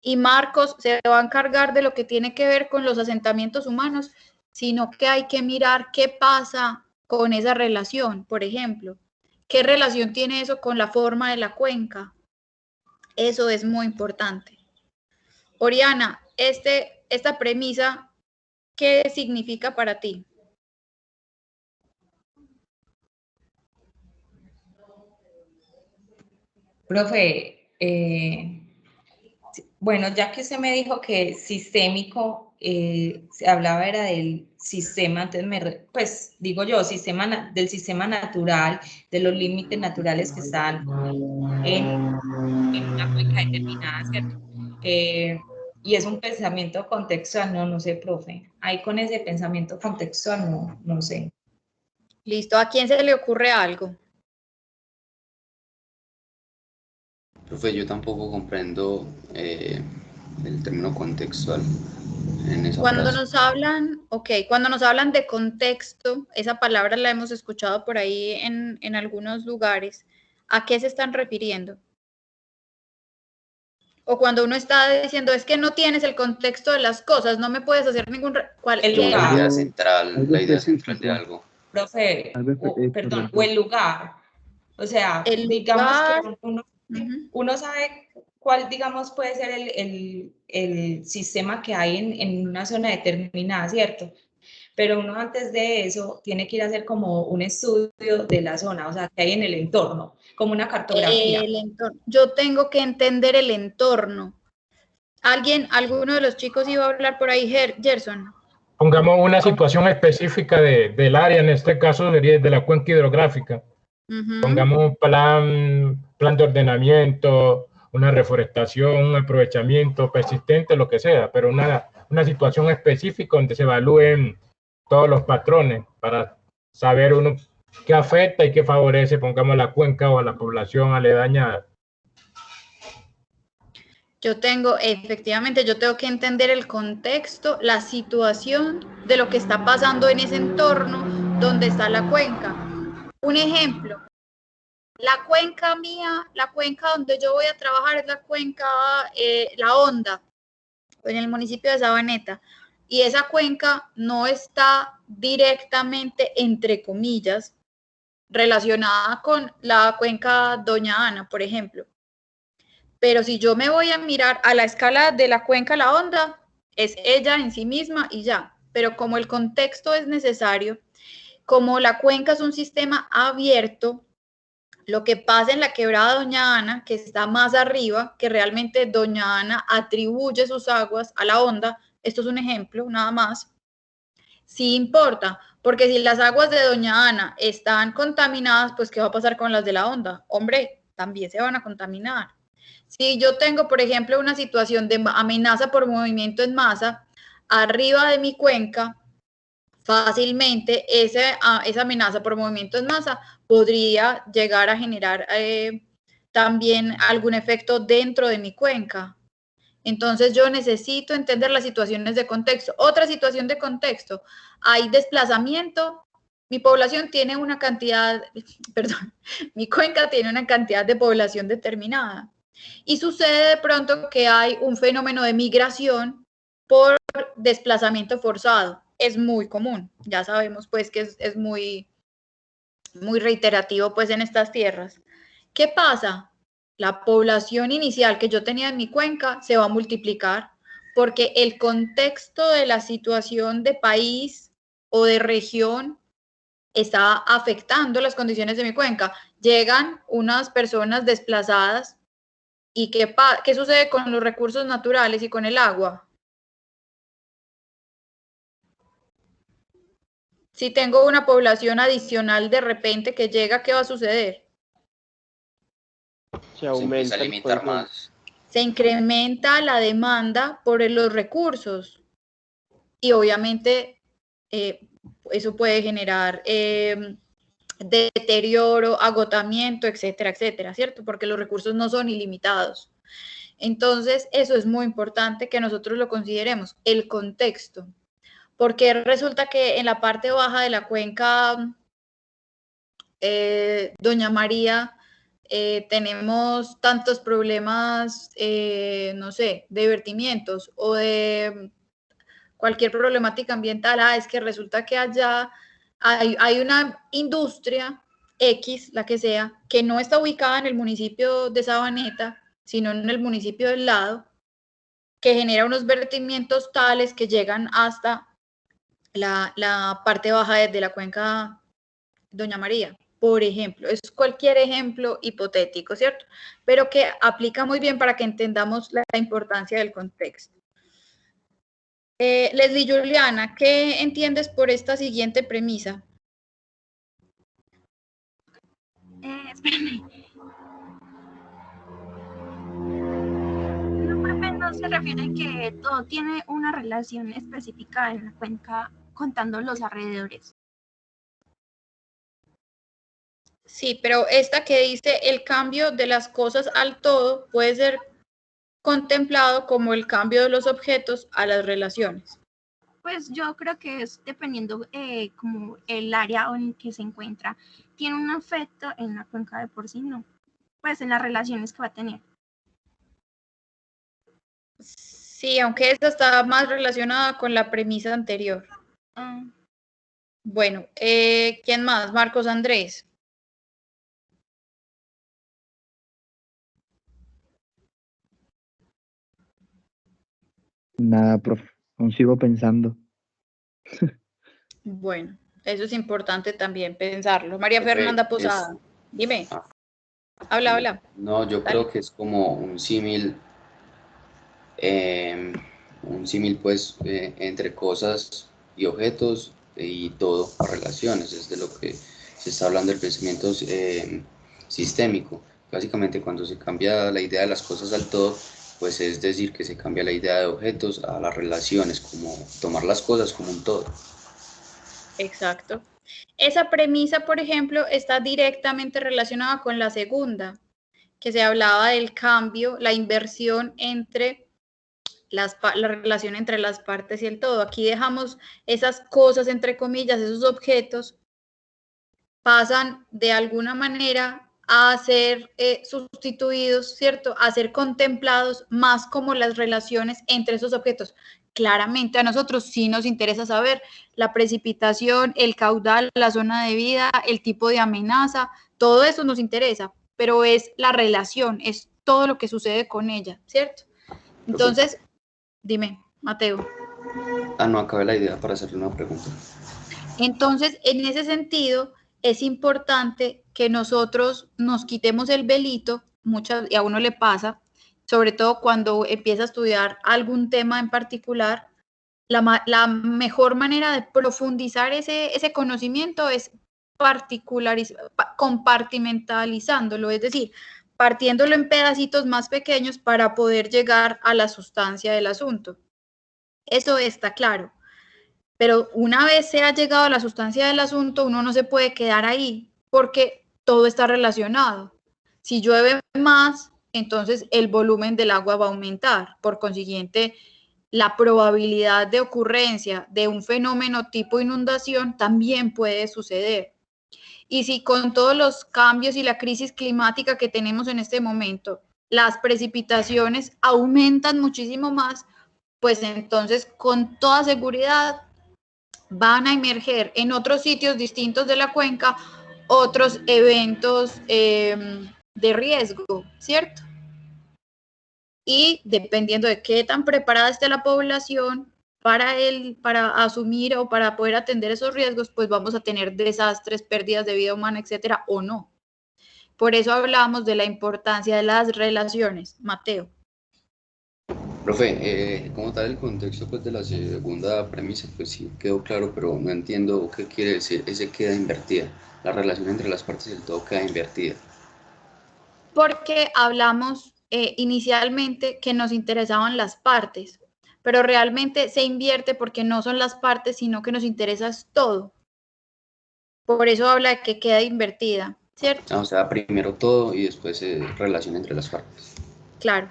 y Marcos se va a encargar de lo que tiene que ver con los asentamientos humanos, sino que hay que mirar qué pasa con esa relación, por ejemplo. ¿Qué relación tiene eso con la forma de la cuenca? Eso es muy importante. Oriana, esta premisa, ¿qué significa para ti? Profe, bueno, ya que usted me dijo que sistémico se hablaba era del sistema, entonces pues digo yo, del sistema natural, de los límites naturales que están en una cuenca determinada, ¿cierto? Y es un pensamiento contextual, no sé, profe. Ahí con ese pensamiento contextual, no sé. Listo, ¿a quién se le ocurre algo? Profe, yo tampoco comprendo el término contextual en esa Cuando frase. nos hablan, cuando nos hablan de contexto, esa palabra la hemos escuchado por ahí en algunos lugares. ¿A qué se están refiriendo? O cuando uno está diciendo, es que no tienes el contexto de las cosas, no me puedes hacer ningún... El lugar. La idea central de algo. Profe, perdón, o el lugar. O sea, El digamos lugar, que uno sabe cuál, digamos, puede ser el sistema que hay en una zona determinada, ¿cierto? Pero uno antes de eso tiene que ir a hacer como un estudio de la zona, o sea, que hay en el entorno, como una cartografía. el entorno. Yo tengo que entender el entorno. ¿Alguno de los chicos iba a hablar por ahí, Gerson? Pongamos una situación específica del área, en este caso sería de la cuenca hidrográfica. Pongamos un plan de ordenamiento, una reforestación, un aprovechamiento persistente, lo que sea, pero una situación específica donde se evalúen todos los patrones para saber uno qué afecta y qué favorece, pongamos, a la cuenca o a la población aledaña. Efectivamente, yo tengo que entender el contexto, la situación de lo que está pasando en ese entorno donde está la cuenca. Un ejemplo, la cuenca mía, la cuenca donde yo voy a trabajar es la cuenca La Honda, en el municipio de Sabaneta, y esa cuenca no está directamente, entre comillas, relacionada con la cuenca Doña Ana, por ejemplo. Pero si yo me voy a mirar a la escala de la cuenca La Honda, es ella en sí misma y ya. Pero como el contexto es necesario, como la cuenca es un sistema abierto, lo que pasa en la quebrada Doña Ana, que está más arriba, que realmente Doña Ana atribuye sus aguas a la Honda, esto es un ejemplo, nada más, sí importa, porque si las aguas de Doña Ana están contaminadas, pues ¿qué va a pasar con las de la Honda? Hombre, también se van a contaminar. Si yo tengo, por ejemplo, una situación de amenaza por movimiento en masa, arriba de mi cuenca, fácilmente esa amenaza por movimiento en masa podría llegar a generar también algún efecto dentro de mi cuenca. Entonces yo necesito entender las situaciones de contexto. Otra situación de contexto, hay desplazamiento. Mi población tiene una cantidad, perdón, mi cuenca tiene una cantidad de población determinada. Y sucede de pronto que hay un fenómeno de migración por desplazamiento forzado. Es muy común, ya sabemos pues que es muy reiterativo pues en estas tierras. ¿Qué pasa? La población inicial que yo tenía en mi cuenca se va a multiplicar porque el contexto de la situación de país o de región está afectando las condiciones de mi cuenca. Llegan unas personas desplazadas. ¿Y qué sucede con los recursos naturales y con el agua? Si tengo una población adicional de repente que llega, ¿qué va a suceder? Se aumenta a limitar más. Se incrementa la demanda por los recursos y obviamente eso puede generar deterioro, agotamiento, etcétera, etcétera, ¿cierto? Porque los recursos no son ilimitados. Entonces, eso es muy importante que nosotros lo consideremos, el contexto. Porque resulta que en la parte baja de la cuenca Doña María tenemos tantos problemas, no sé, de vertimientos o de cualquier problemática ambiental. Es que resulta que allá hay una industria X, la que sea, que no está ubicada en el municipio de Sabaneta, sino en el municipio del lado, que genera unos vertimientos tales que llegan hasta la parte baja de la cuenca Doña María, por ejemplo. Es cualquier ejemplo hipotético, ¿cierto? Pero que aplica muy bien para que entendamos la importancia del contexto. Leslie Juliana, ¿qué entiendes por esta siguiente premisa? Espérame. No, profe, no se refiere a que todo tiene una relación específica en la cuenca contando los alrededores. Sí, pero esta que dice el cambio de las cosas al todo puede ser contemplado como el cambio de los objetos a las relaciones. Pues yo creo que es dependiendo como el área en que se encuentra, tiene un efecto en la cuenca de por sí, ¿no? Pues en las relaciones que va a tener. Sí, aunque esta está más relacionada con la premisa anterior. Bueno, ¿quién más? Marcos Andrés. Nada, profe, aún sigo pensando. Bueno, eso es importante también pensarlo. María Fernanda Posada, dime. Habla. No, yo creo que es como un símil pues entre cosas y objetos y todo a relaciones, es de lo que se está hablando del pensamiento sistémico. Básicamente cuando se cambia la idea de las cosas al todo, pues es decir que se cambia la idea de objetos a las relaciones, como tomar las cosas como un todo. Exacto. Esa premisa, por ejemplo, está directamente relacionada con la segunda, que se hablaba del cambio, la inversión entre la relación entre las partes y el todo. Aquí dejamos esas cosas, entre comillas, esos objetos, pasan de alguna manera a ser sustituidos, ¿cierto? A ser contemplados más como las relaciones entre esos objetos. Claramente a nosotros sí nos interesa saber la precipitación, el caudal, la zona de vida, el tipo de amenaza, todo eso nos interesa, pero es la relación, es todo lo que sucede con ella, ¿cierto? Entonces, dime, Mateo. No acabé la idea para hacerle una pregunta. Entonces, en ese sentido, es importante que nosotros nos quitemos el velito, y a uno le pasa, sobre todo cuando empieza a estudiar algún tema en particular, la mejor manera de profundizar ese conocimiento es compartimentalizándolo, es decir, partiéndolo en pedacitos más pequeños para poder llegar a la sustancia del asunto. Eso está claro. Pero una vez se ha llegado a la sustancia del asunto, uno no se puede quedar ahí porque todo está relacionado. Si llueve más, entonces el volumen del agua va a aumentar. Por consiguiente, la probabilidad de ocurrencia de un fenómeno tipo inundación también puede suceder. Y si con todos los cambios y la crisis climática que tenemos en este momento, las precipitaciones aumentan muchísimo más, pues entonces con toda seguridad van a emerger en otros sitios distintos de la cuenca otros eventos de riesgo, ¿cierto? Y dependiendo de qué tan preparada esté la población para asumir o para poder atender esos riesgos, pues vamos a tener desastres, pérdidas de vida humana, etcétera, o no. Por eso hablamos de la importancia de las relaciones. Mateo. Profe, como tal el contexto pues, de la segunda premisa, pues sí quedó claro, pero no entiendo qué quiere decir ese queda invertida. La relación entre las partes del todo queda invertida. Porque hablamos inicialmente que nos interesaban las partes, pero realmente se invierte porque no son las partes, sino que nos interesa todo. Por eso habla de que queda invertida, ¿cierto? O sea, primero todo y después relación entre las partes. Claro.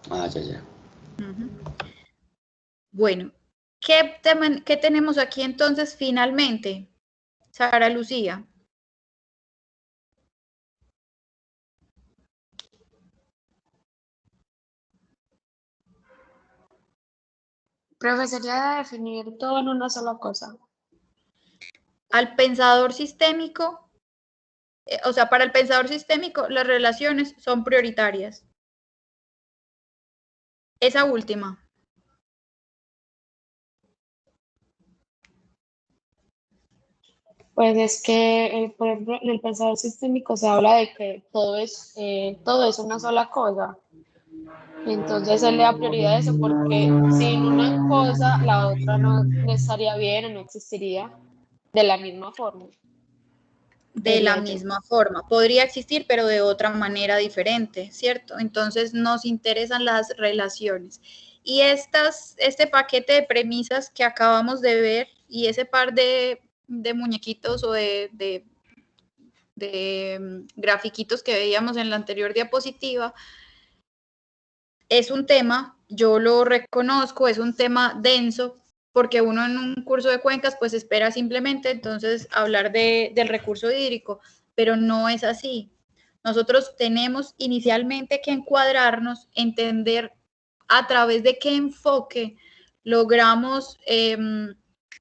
Ya. Bueno, ¿qué tenemos aquí entonces finalmente, Sara Lucía? Profe, sería definir todo en una sola cosa. Al pensador sistémico, o sea, para el pensador sistémico, las relaciones son prioritarias. Esa última. Pues es que, por ejemplo, en el pensador sistémico se habla de que todo es una sola cosa. Entonces él le da prioridad a eso porque sin una cosa la otra no estaría bien o no existiría de la misma forma. De la misma forma. Podría existir, pero de otra manera diferente, ¿cierto? Entonces nos interesan las relaciones. Y este paquete de premisas que acabamos de ver y ese par de muñequitos o de grafiquitos que veíamos en la anterior diapositiva, es un tema, yo lo reconozco, es un tema denso, porque uno en un curso de cuencas pues espera simplemente entonces hablar del recurso hídrico, pero no es así. Nosotros tenemos inicialmente que encuadrarnos, entender a través de qué enfoque logramos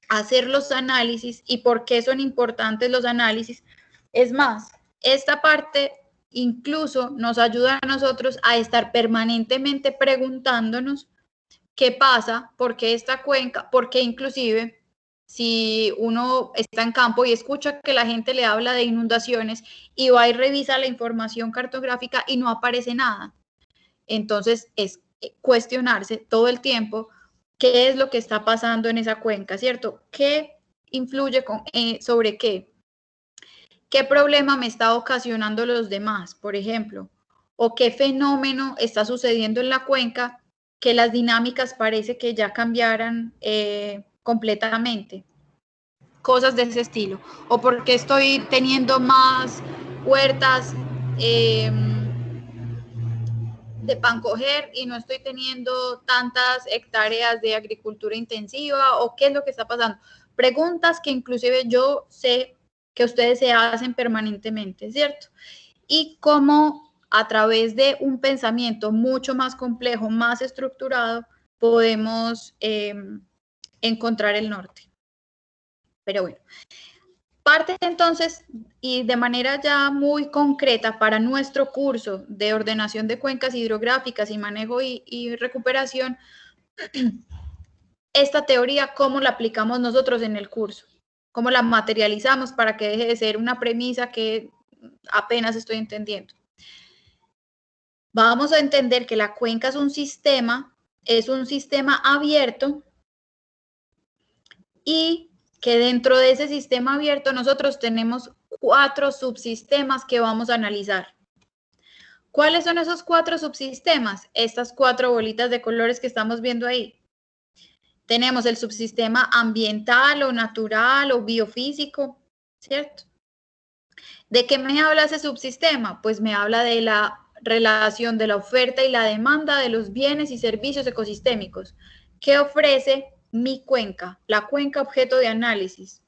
hacer los análisis y por qué son importantes los análisis. Es más, esta parte incluso nos ayuda a nosotros a estar permanentemente preguntándonos qué pasa, por qué esta cuenca, porque inclusive si uno está en campo y escucha que la gente le habla de inundaciones y va y revisa la información cartográfica y no aparece nada. Entonces es cuestionarse todo el tiempo qué es lo que está pasando en esa cuenca, ¿cierto? ¿Qué influye sobre qué? ¿Qué problema me está ocasionando los demás, por ejemplo? ¿O qué fenómeno está sucediendo en la cuenca que las dinámicas parece que ya cambiaran completamente? Cosas de ese estilo. ¿O porque estoy teniendo más huertas de pan coger y no estoy teniendo tantas hectáreas de agricultura intensiva? ¿O qué es lo que está pasando? Preguntas que inclusive yo sé que ustedes se hacen permanentemente, ¿cierto? Y cómo a través de un pensamiento mucho más complejo, más estructurado, podemos encontrar el norte. Pero bueno, parte entonces y de manera ya muy concreta para nuestro curso de ordenación de cuencas hidrográficas y manejo y recuperación, esta teoría, ¿cómo la aplicamos nosotros en el curso? ¿Cómo la materializamos para que deje de ser una premisa que apenas estoy entendiendo? Vamos a entender que la cuenca es un sistema abierto y que dentro de ese sistema abierto nosotros tenemos 4 subsistemas que vamos a analizar. ¿Cuáles son esos 4 subsistemas? Estas 4 bolitas de colores que estamos viendo ahí. Tenemos el subsistema ambiental o natural o biofísico, ¿cierto? ¿De qué me habla ese subsistema? Pues me habla de la relación de la oferta y la demanda de los bienes y servicios ecosistémicos. ¿Qué ofrece mi cuenca? La cuenca objeto de análisis.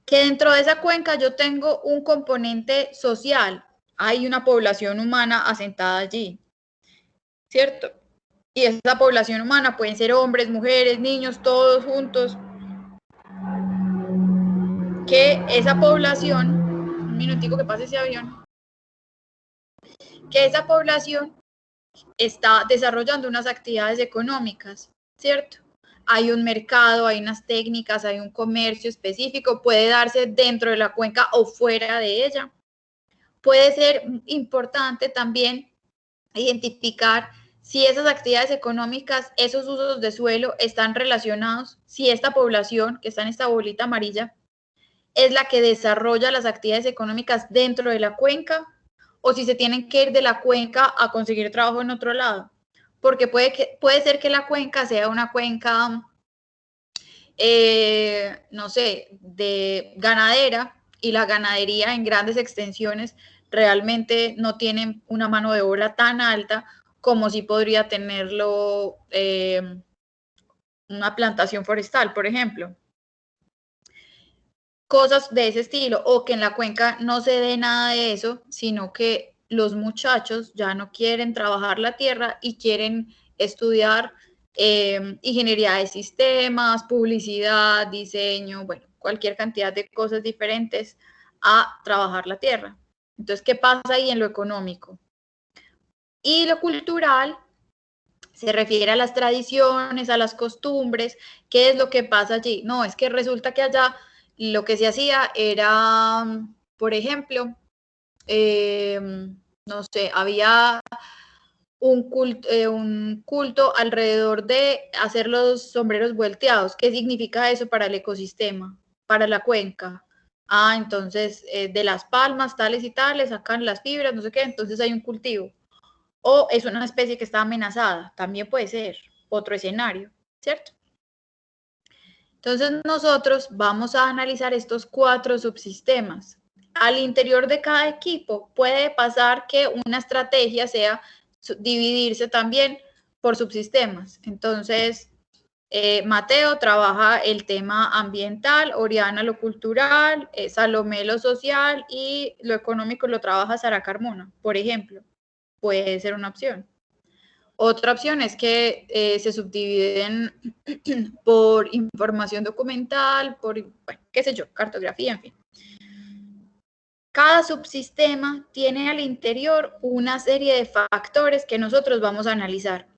Que dentro de esa cuenca yo tengo un componente social. Hay una población humana asentada allí, ¿cierto? Y esa población humana pueden ser hombres, mujeres, niños, todos juntos. Que esa población, un minutico que pase ese avión, que esa población está desarrollando unas actividades económicas, ¿cierto? Hay un mercado, hay unas técnicas, hay un comercio específico, puede darse dentro de la cuenca o fuera de ella. Puede ser importante también identificar si esas actividades económicas, esos usos de suelo están relacionados, si esta población que está en esta bolita amarilla es la que desarrolla las actividades económicas dentro de la cuenca o si se tienen que ir de la cuenca a conseguir trabajo en otro lado. Porque puede ser que la cuenca sea una cuenca, no sé, de ganadera y la ganadería en grandes extensiones realmente no tienen una mano de obra tan alta como si podría tenerlo una plantación forestal, por ejemplo. Cosas de ese estilo, o que en la cuenca no se dé nada de eso, sino que los muchachos ya no quieren trabajar la tierra y quieren estudiar ingeniería de sistemas, publicidad, diseño, bueno, cualquier cantidad de cosas diferentes a trabajar la tierra. Entonces, ¿qué pasa ahí en lo económico? Y lo cultural se refiere a las tradiciones, a las costumbres. ¿Qué es lo que pasa allí? No, es que resulta que allá lo que se hacía era, por ejemplo, no sé, había un culto alrededor de hacer los sombreros volteados. ¿Qué significa eso para el ecosistema, para la cuenca? Ah, entonces de las palmas tales y tales sacan las fibras, no sé qué, entonces hay un cultivo. O es una especie que está amenazada, también puede ser otro escenario, ¿cierto? Entonces nosotros vamos a analizar estos 4 subsistemas. Al interior de cada equipo puede pasar que una estrategia sea dividirse también por subsistemas. Entonces, Mateo trabaja el tema ambiental, Oriana lo cultural, Salomé lo social y lo económico lo trabaja Sara Carmona, por ejemplo. Puede ser una opción. Otra opción es que se subdividen por información documental, por, bueno, qué sé yo, cartografía, en fin. Cada subsistema tiene al interior una serie de factores que nosotros vamos a analizar.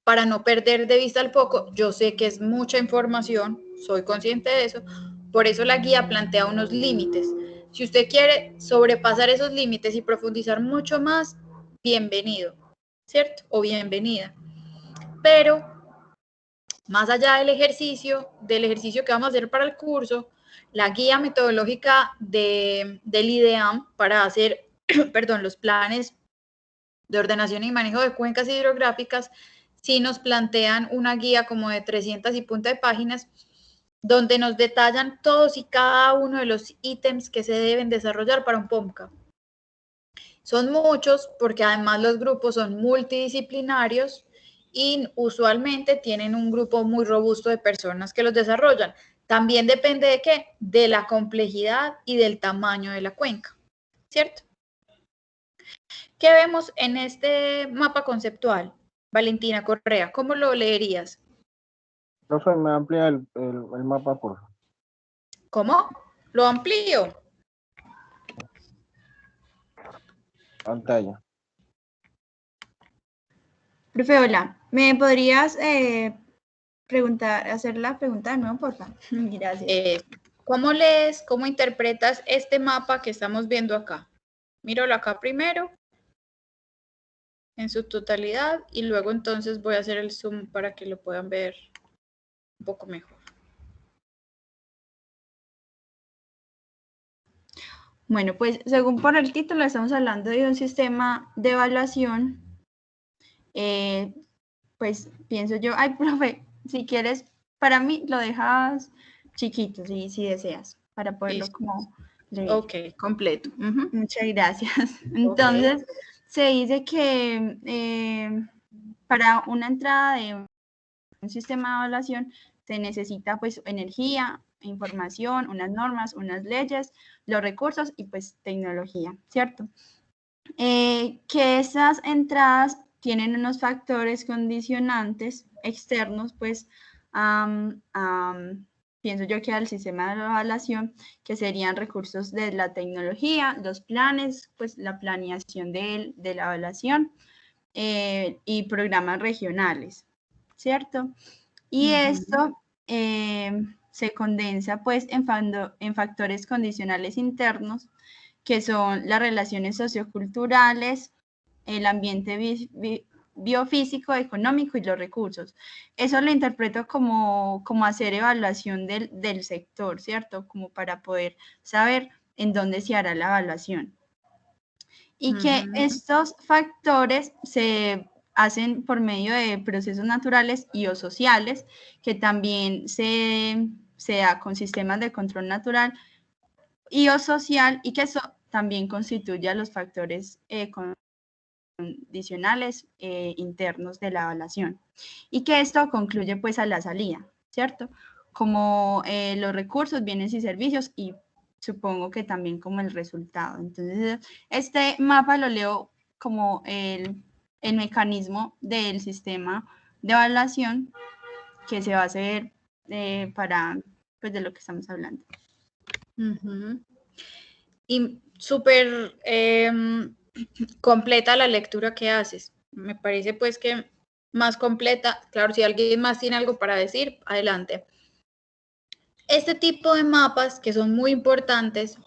Para no perder de vista el foco, yo sé que es mucha información, soy consciente de eso, por eso la guía plantea unos límites. Si usted quiere sobrepasar esos límites y profundizar mucho más, bienvenido, ¿cierto? O bienvenida. Pero, más allá del ejercicio que vamos a hacer para el curso, la guía metodológica del IDEAM para hacer, perdón, los planes de ordenación y manejo de cuencas hidrográficas, sí nos plantean una guía como de 300 y punta de páginas, donde nos detallan todos y cada uno de los ítems que se deben desarrollar para un POMCA. Son muchos porque además los grupos son multidisciplinarios y usualmente tienen un grupo muy robusto de personas que los desarrollan. También depende de qué, de la complejidad y del tamaño de la cuenca, ¿cierto? ¿Qué vemos en este mapa conceptual? Valentina Correa, ¿cómo lo leerías? Profe, me amplía el mapa, por favor. ¿Cómo? ¿Lo amplío? Pantalla. Profe, hola, ¿me podrías hacer la pregunta de nuevo, por favor? Gracias. ¿Cómo lees, cómo interpretas este mapa que estamos viendo acá? Míralo acá primero, en su totalidad, y luego entonces voy a hacer el zoom para que lo puedan ver un poco mejor. Bueno, pues según por el título estamos hablando de un sistema de evaluación. Pues pienso yo, ay, profe, si quieres, para mí lo dejas chiquito, si deseas, para poderlo como leer. Ok, completo. Muchas gracias. Entonces, se dice que para una entrada de un sistema de evaluación se necesita pues energía, información, unas normas, unas leyes, los recursos y pues tecnología, ¿cierto? Que esas entradas tienen unos factores condicionantes externos, pues pienso yo que al sistema de evaluación, que serían recursos de la tecnología, los planes, pues la planeación de la evaluación y programas regionales, ¿cierto? Y esto se condensa pues en factores condicionales internos, que son las relaciones socioculturales, el ambiente biofísico, económico y los recursos. Eso lo interpreto como hacer evaluación del sector, ¿cierto? Como para poder saber en dónde se hará la evaluación. Y que estos factores se hacen por medio de procesos naturales y o sociales, que también se da con sistemas de control natural y o social, y que eso también constituye a los factores condicionales internos de la evaluación. Y que esto concluye pues a la salida, ¿cierto? Como los recursos, bienes y servicios, y supongo que también como el resultado. Entonces, este mapa lo leo como el mecanismo del sistema de evaluación que se va a hacer para, pues, de lo que estamos hablando. Y súper completa la lectura que haces. Me parece pues que más completa. Claro, si alguien más tiene algo para decir, adelante. Este tipo de mapas, que son muy importantes,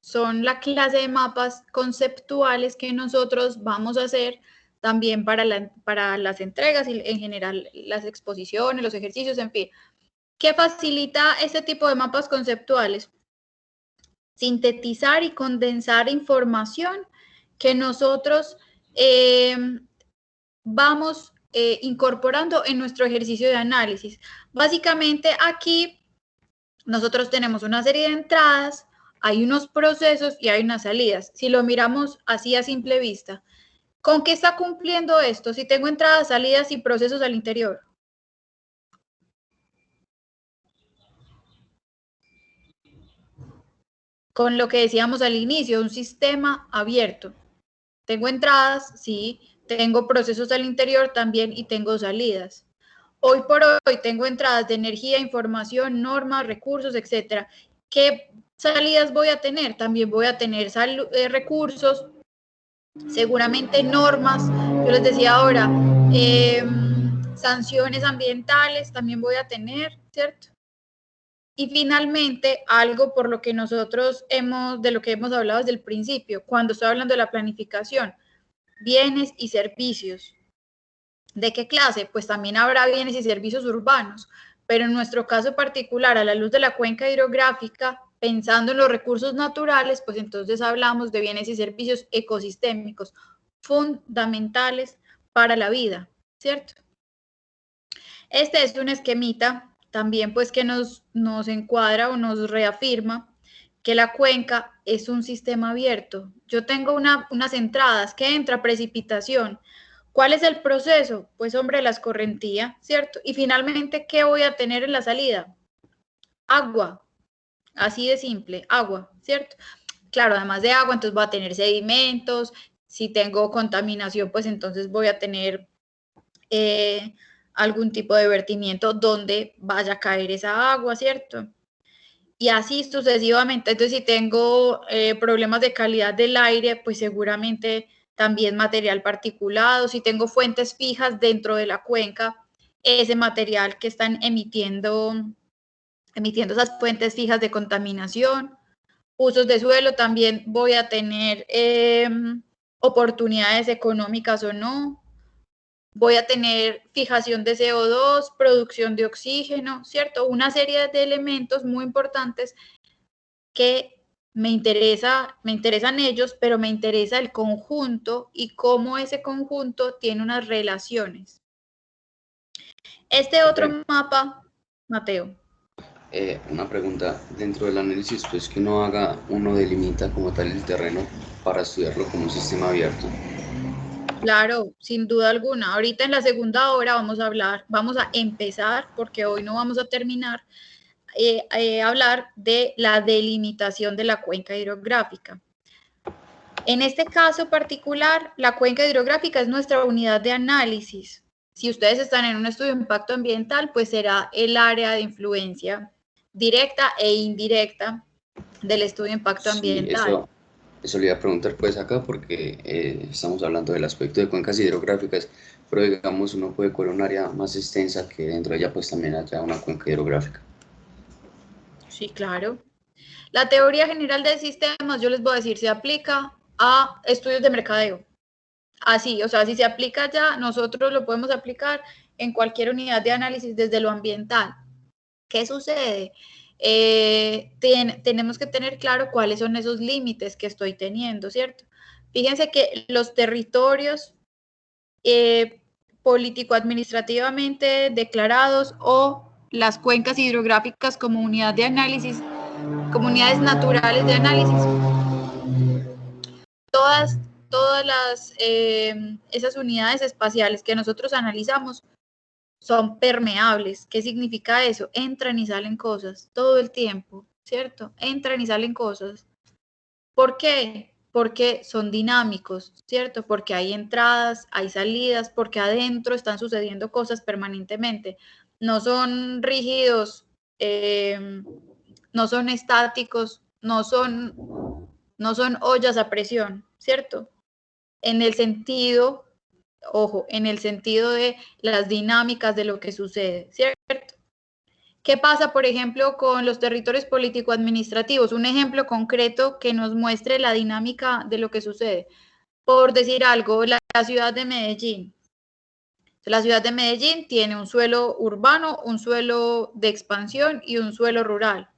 son la clase de mapas conceptuales que nosotros vamos a hacer también para las entregas y en general las exposiciones, los ejercicios, en fin. ¿Qué facilita este tipo de mapas conceptuales? Sintetizar y condensar información que nosotros vamos incorporando en nuestro ejercicio de análisis. Básicamente aquí nosotros tenemos una serie de entradas, hay unos procesos y hay unas salidas. Si lo miramos así a simple vista, ¿con qué está cumpliendo esto? Si tengo entradas, salidas y procesos al interior. Con lo que decíamos al inicio, un sistema abierto. Tengo entradas, sí, tengo procesos al interior también y tengo salidas. Hoy por hoy tengo entradas de energía, información, normas, recursos, etcétera. ¿Qué salidas voy a tener? También voy a tener recursos, seguramente normas, yo les decía ahora, sanciones ambientales también voy a tener, ¿cierto? Y finalmente, algo por lo que nosotros de lo que hemos hablado desde el principio, cuando estoy hablando de la planificación, bienes y servicios. ¿De qué clase? Pues también habrá bienes y servicios urbanos, pero en nuestro caso particular, a la luz de la cuenca hidrográfica, pensando en los recursos naturales, pues entonces hablamos de bienes y servicios ecosistémicos fundamentales para la vida, ¿cierto? Este es un esquemita también pues que nos encuadra o nos reafirma que la cuenca es un sistema abierto. Yo tengo unas entradas, que entra precipitación. ¿Cuál es el proceso? Pues hombre, la escorrentía, ¿cierto? Y finalmente, ¿qué voy a tener en la salida? Agua, así de simple, agua, ¿cierto? Claro, además de agua, entonces voy a tener sedimentos. Si tengo contaminación, pues entonces voy a tener algún tipo de vertimiento donde vaya a caer esa agua, ¿cierto? Y así sucesivamente. Entonces, si tengo problemas de calidad del aire, pues seguramente también material particulado. Si tengo fuentes fijas dentro de la cuenca, ese material que están emitiendo esas fuentes fijas de contaminación. Usos de suelo, también voy a tener oportunidades económicas o no. Voy a tener fijación de CO2, producción de oxígeno, ¿cierto? Una serie de elementos muy importantes que me interesan ellos, pero me interesa el conjunto y cómo ese conjunto tiene unas relaciones. Este otro mapa, Mateo. Una pregunta, dentro del análisis, pues que uno delimita como tal el terreno para estudiarlo como un sistema abierto. Claro, sin duda alguna. Ahorita en la segunda hora vamos a empezar, porque hoy no vamos a terminar, hablar de la delimitación de la cuenca hidrográfica. En este caso particular, la cuenca hidrográfica es nuestra unidad de análisis. Si ustedes están en un estudio de impacto ambiental, pues será el área de influencia directa e indirecta del estudio de impacto ambiental. Eso le iba a preguntar pues acá porque estamos hablando del aspecto de cuencas hidrográficas, pero digamos uno puede coger un área más extensa que dentro de ella pues también haya una cuenca hidrográfica. Sí, claro. La teoría general de sistemas, yo les voy a decir, se aplica a estudios de mercadeo. Así, o sea, si se aplica ya, nosotros lo podemos aplicar en cualquier unidad de análisis desde lo ambiental. ¿Qué sucede? Tenemos que tener claro cuáles son esos límites que estoy teniendo, ¿cierto? Fíjense que los territorios político-administrativamente declarados o las cuencas hidrográficas como unidad de análisis, comunidades naturales de análisis, todas esas unidades espaciales que nosotros analizamos son permeables. ¿Qué significa eso? Entran y salen cosas todo el tiempo, ¿cierto? Entran y salen cosas. ¿Por qué? Porque son dinámicos, ¿cierto? Porque hay entradas, hay salidas, porque adentro están sucediendo cosas permanentemente. No son rígidos, no son estáticos, no son ollas a presión, ¿cierto? En el sentido, ojo, en el sentido de las dinámicas de lo que sucede, ¿cierto? ¿Qué pasa, por ejemplo, con los territorios político-administrativos? Un ejemplo concreto que nos muestre la dinámica de lo que sucede. por decir algo, la ciudad de Medellín. La ciudad de Medellín tiene un suelo urbano, un suelo de expansión y un suelo rural.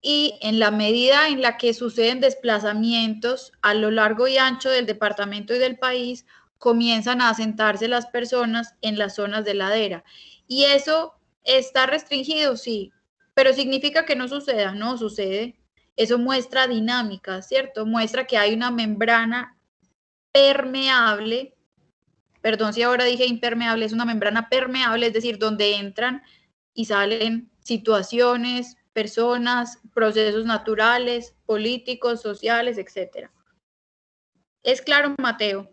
Y en la medida en la que suceden desplazamientos a lo largo y ancho del departamento y del país, comienzan a asentarse las personas en las zonas de ladera. ¿Y eso está restringido? Sí, pero ¿significa que no suceda? No sucede. Eso muestra dinámica, ¿cierto? Muestra que hay una membrana permeable, perdón si ahora dije impermeable, es una membrana permeable, es decir, donde entran y salen situaciones, personas, procesos naturales, políticos, sociales, etc. ¿Es claro, Mateo?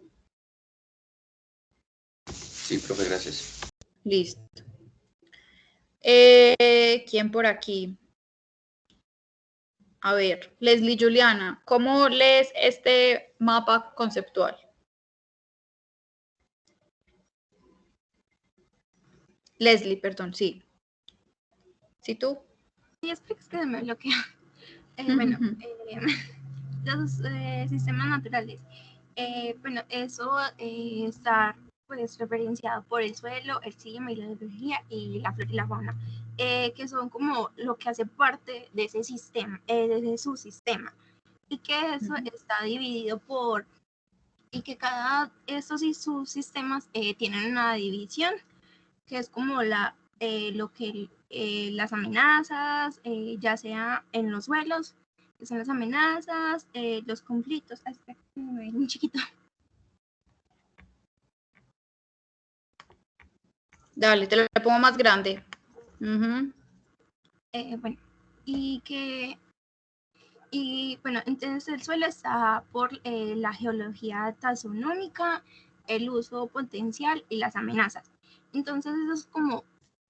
Sí, profe, gracias. Listo. ¿Quién por aquí? A ver, Leslie Juliana, ¿cómo lees este mapa conceptual? Leslie, perdón, sí. ¿Sí tú? Sí, es que se me bloquea. Bueno, los sistemas naturales. Bueno, eso está pues referenciado por el suelo, el clima y la hidrología y la flora y la fauna, que son como lo que hace parte de ese sistema, de su sistema, y que eso está dividido por, y que cada estos y sus sistemas tienen una división, que es como lo que las amenazas, ya sea en los vuelos, que son las amenazas, los conflictos. Ay, espera, muy chiquito. Dale, te lo pongo más grande. Bueno, bueno, entonces el suelo está por la geología taxonómica, el uso potencial y las amenazas. Entonces eso es como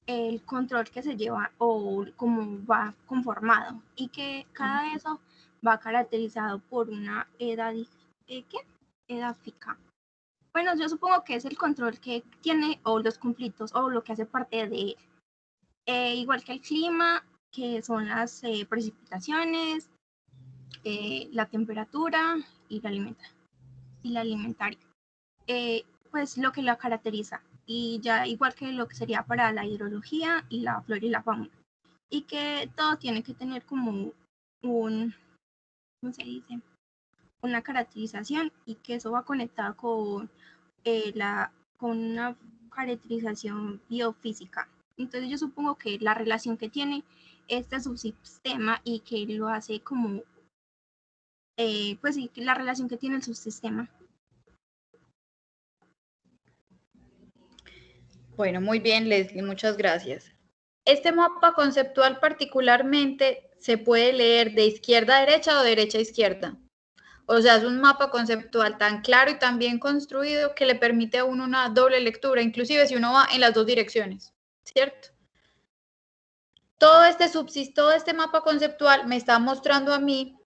el control que se lleva o cómo va conformado, y que cada eso va caracterizado por una edáfica. Bueno, yo supongo que es el control que tiene o los conflictos o lo que hace parte de él. Igual que el clima, que son las precipitaciones, la temperatura y la alimentaria. Pues lo que la caracteriza. Y ya igual que lo que sería para la hidrología y la flora y la fauna. Y que todo tiene que tener como ¿cómo se dice? Una caracterización, y que eso va conectado con una caracterización biofísica. Entonces yo supongo que la relación que tiene este subsistema y que lo hace como, pues sí, la relación que tiene el subsistema. Bueno, muy bien, Leslie, muchas gracias. Este mapa conceptual particularmente se puede leer de izquierda a derecha o de derecha a izquierda. O sea, es un mapa conceptual tan claro y tan bien construido que le permite a uno una doble lectura, inclusive si uno va en las dos direcciones, ¿cierto? Todo este mapa conceptual me está mostrando a mí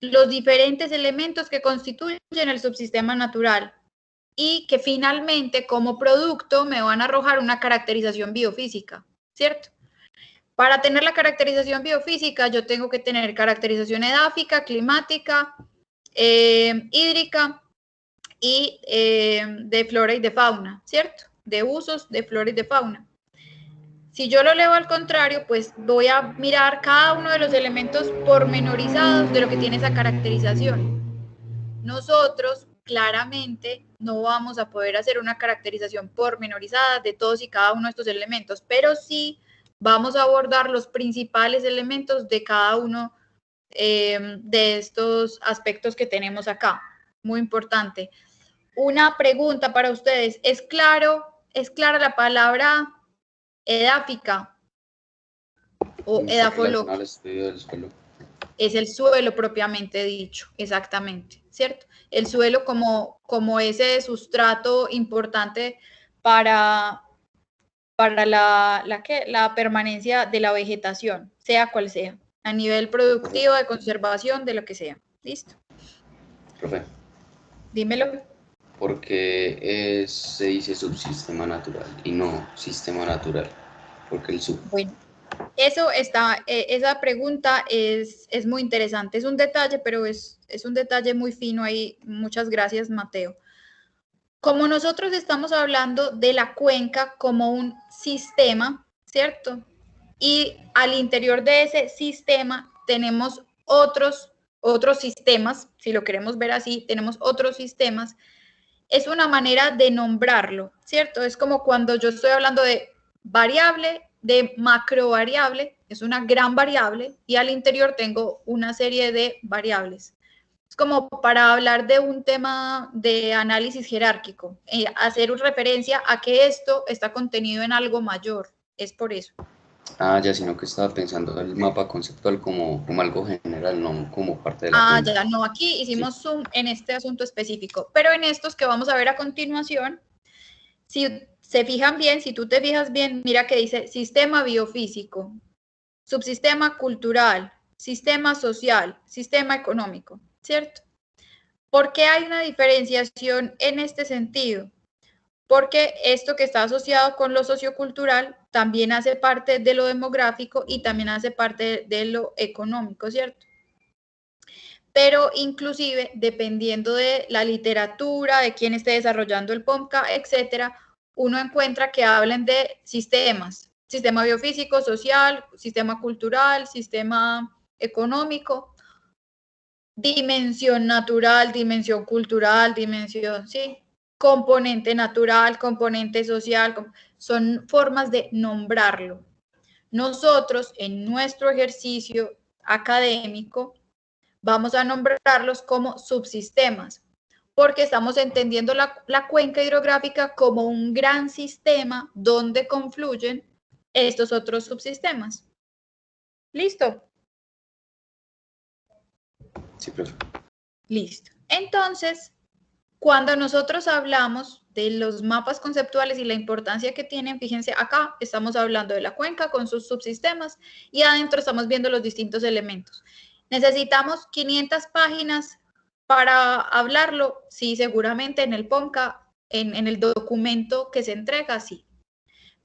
los diferentes elementos que constituyen el subsistema natural y que finalmente como producto me van a arrojar una caracterización biofísica, ¿cierto? Para tener la caracterización biofísica yo tengo que tener caracterización edáfica, climática, hídrica y de flora y de fauna, ¿cierto? De usos de flora y de fauna. Si yo lo leo al contrario, pues voy a mirar cada uno de los elementos pormenorizados de lo que tiene esa caracterización. Nosotros claramente no vamos a poder hacer una caracterización pormenorizada de todos y cada uno de estos elementos, pero sí vamos a abordar los principales elementos de cada uno de estos aspectos que tenemos acá. Muy importante. Una pregunta para ustedes. ¿Es clara la palabra edáfica o edafológica? Es el suelo propiamente dicho, exactamente, ¿cierto? El suelo como ese sustrato importante para la permanencia de la vegetación, sea cual sea, a nivel productivo, de conservación, de lo que sea. ¿Listo? Profe. Dímelo. ¿Por qué se dice subsistema natural y no sistema natural? Porque el sub. Bueno, Eso está, esa pregunta es muy interesante. Es un detalle, pero es un detalle muy fino ahí. Muchas gracias, Mateo. Como nosotros estamos hablando de la cuenca como un sistema, ¿cierto? Y al interior de ese sistema tenemos otros sistemas, si lo queremos ver así, tenemos otros sistemas. Es una manera de nombrarlo, ¿cierto? Es como cuando yo estoy hablando de variable, de macrovariable, es una gran variable, y al interior tengo una serie de variables. Es como para hablar de un tema de análisis jerárquico, hacer referencia a que esto está contenido en algo mayor, es por eso. Ah, ya, sino que estaba pensando el mapa conceptual como algo general, no como parte de la cuenca. Ya, no, aquí hicimos zoom en este asunto específico, pero en estos que vamos a ver a continuación, si se fijan bien, si tú te fijas bien, mira que dice sistema biofísico, subsistema cultural, sistema social, sistema económico, ¿cierto? ¿Por qué hay una diferenciación en este sentido? Porque esto que está asociado con lo sociocultural también hace parte de lo demográfico y también hace parte de lo económico, ¿cierto? Pero inclusive, dependiendo de la literatura, de quién esté desarrollando el POMCA, etcétera, uno encuentra que hablan de sistemas, sistema biofísico, social, sistema cultural, sistema económico, dimensión natural, dimensión cultural, dimensión, sí, componente natural, componente social, son formas de nombrarlo. Nosotros, en nuestro ejercicio académico, vamos a nombrarlos como subsistemas, porque estamos entendiendo la cuenca hidrográfica como un gran sistema donde confluyen estos otros subsistemas. ¿Listo? Sí, profe. Listo. Entonces, cuando nosotros hablamos de los mapas conceptuales y la importancia que tienen, fíjense, acá estamos hablando de la cuenca con sus subsistemas y adentro estamos viendo los distintos elementos. ¿Necesitamos 500 páginas para hablarlo? Sí, seguramente en el POMCA, en el documento que se entrega, sí.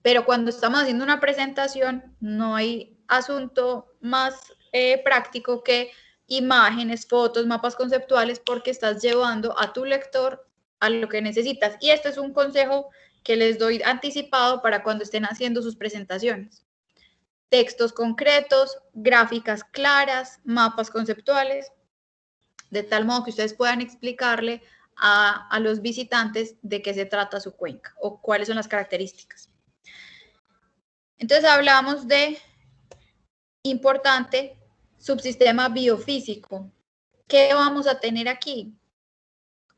Pero cuando estamos haciendo una presentación, no hay asunto más práctico que imágenes, fotos, mapas conceptuales, porque estás llevando a tu lector a lo que necesitas. Y este es un consejo que les doy anticipado para cuando estén haciendo sus presentaciones. Textos concretos, gráficas claras, mapas conceptuales, de tal modo que ustedes puedan explicarle a los visitantes de qué se trata su cuenca o cuáles son las características. Entonces hablamos de importante subsistema biofísico. ¿Qué vamos a tener aquí?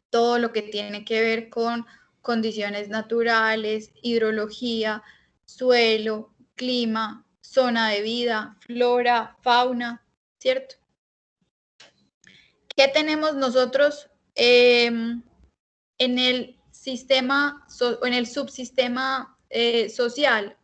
Todo lo que tiene que ver con condiciones naturales, hidrología, suelo, clima, zona de vida, flora, fauna, ¿cierto? ¿Qué tenemos nosotros en el sistema o en el subsistema social?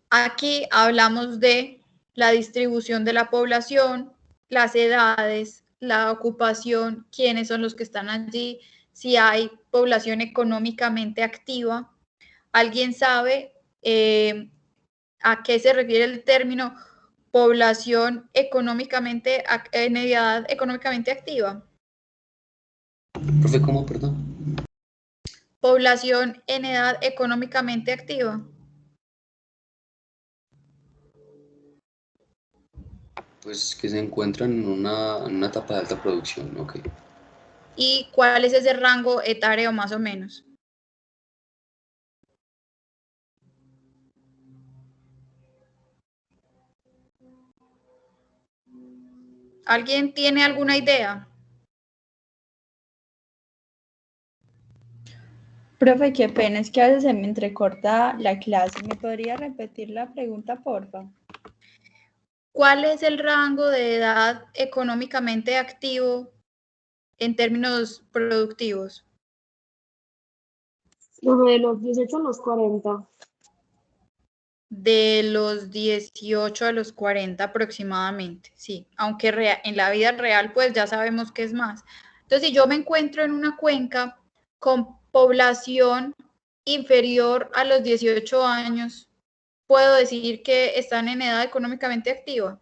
Aquí hablamos de la distribución de la población, las edades, la ocupación, quiénes son los que están allí, si hay población económicamente activa. ¿Alguien sabe a qué se refiere el término población económicamente en edad económicamente activa? Profe, ¿cómo, perdón? Población en edad económicamente activa. Pues que se encuentran en una etapa de alta producción, ok. ¿Y cuál es ese rango etario más o menos? ¿Alguien tiene alguna idea? Profe, qué pena, es que a veces se me entrecorta la clase. ¿Me podría repetir la pregunta, porfa? ¿Cuál es el rango de edad económicamente activo en términos productivos? De los 18 a los 40. De los 18 a los 40 aproximadamente, sí. Aunque en la vida real, pues ya sabemos que es más. Entonces, si yo me encuentro en una cuenca con población inferior a los 18 años, puedo decir que están en edad económicamente activa?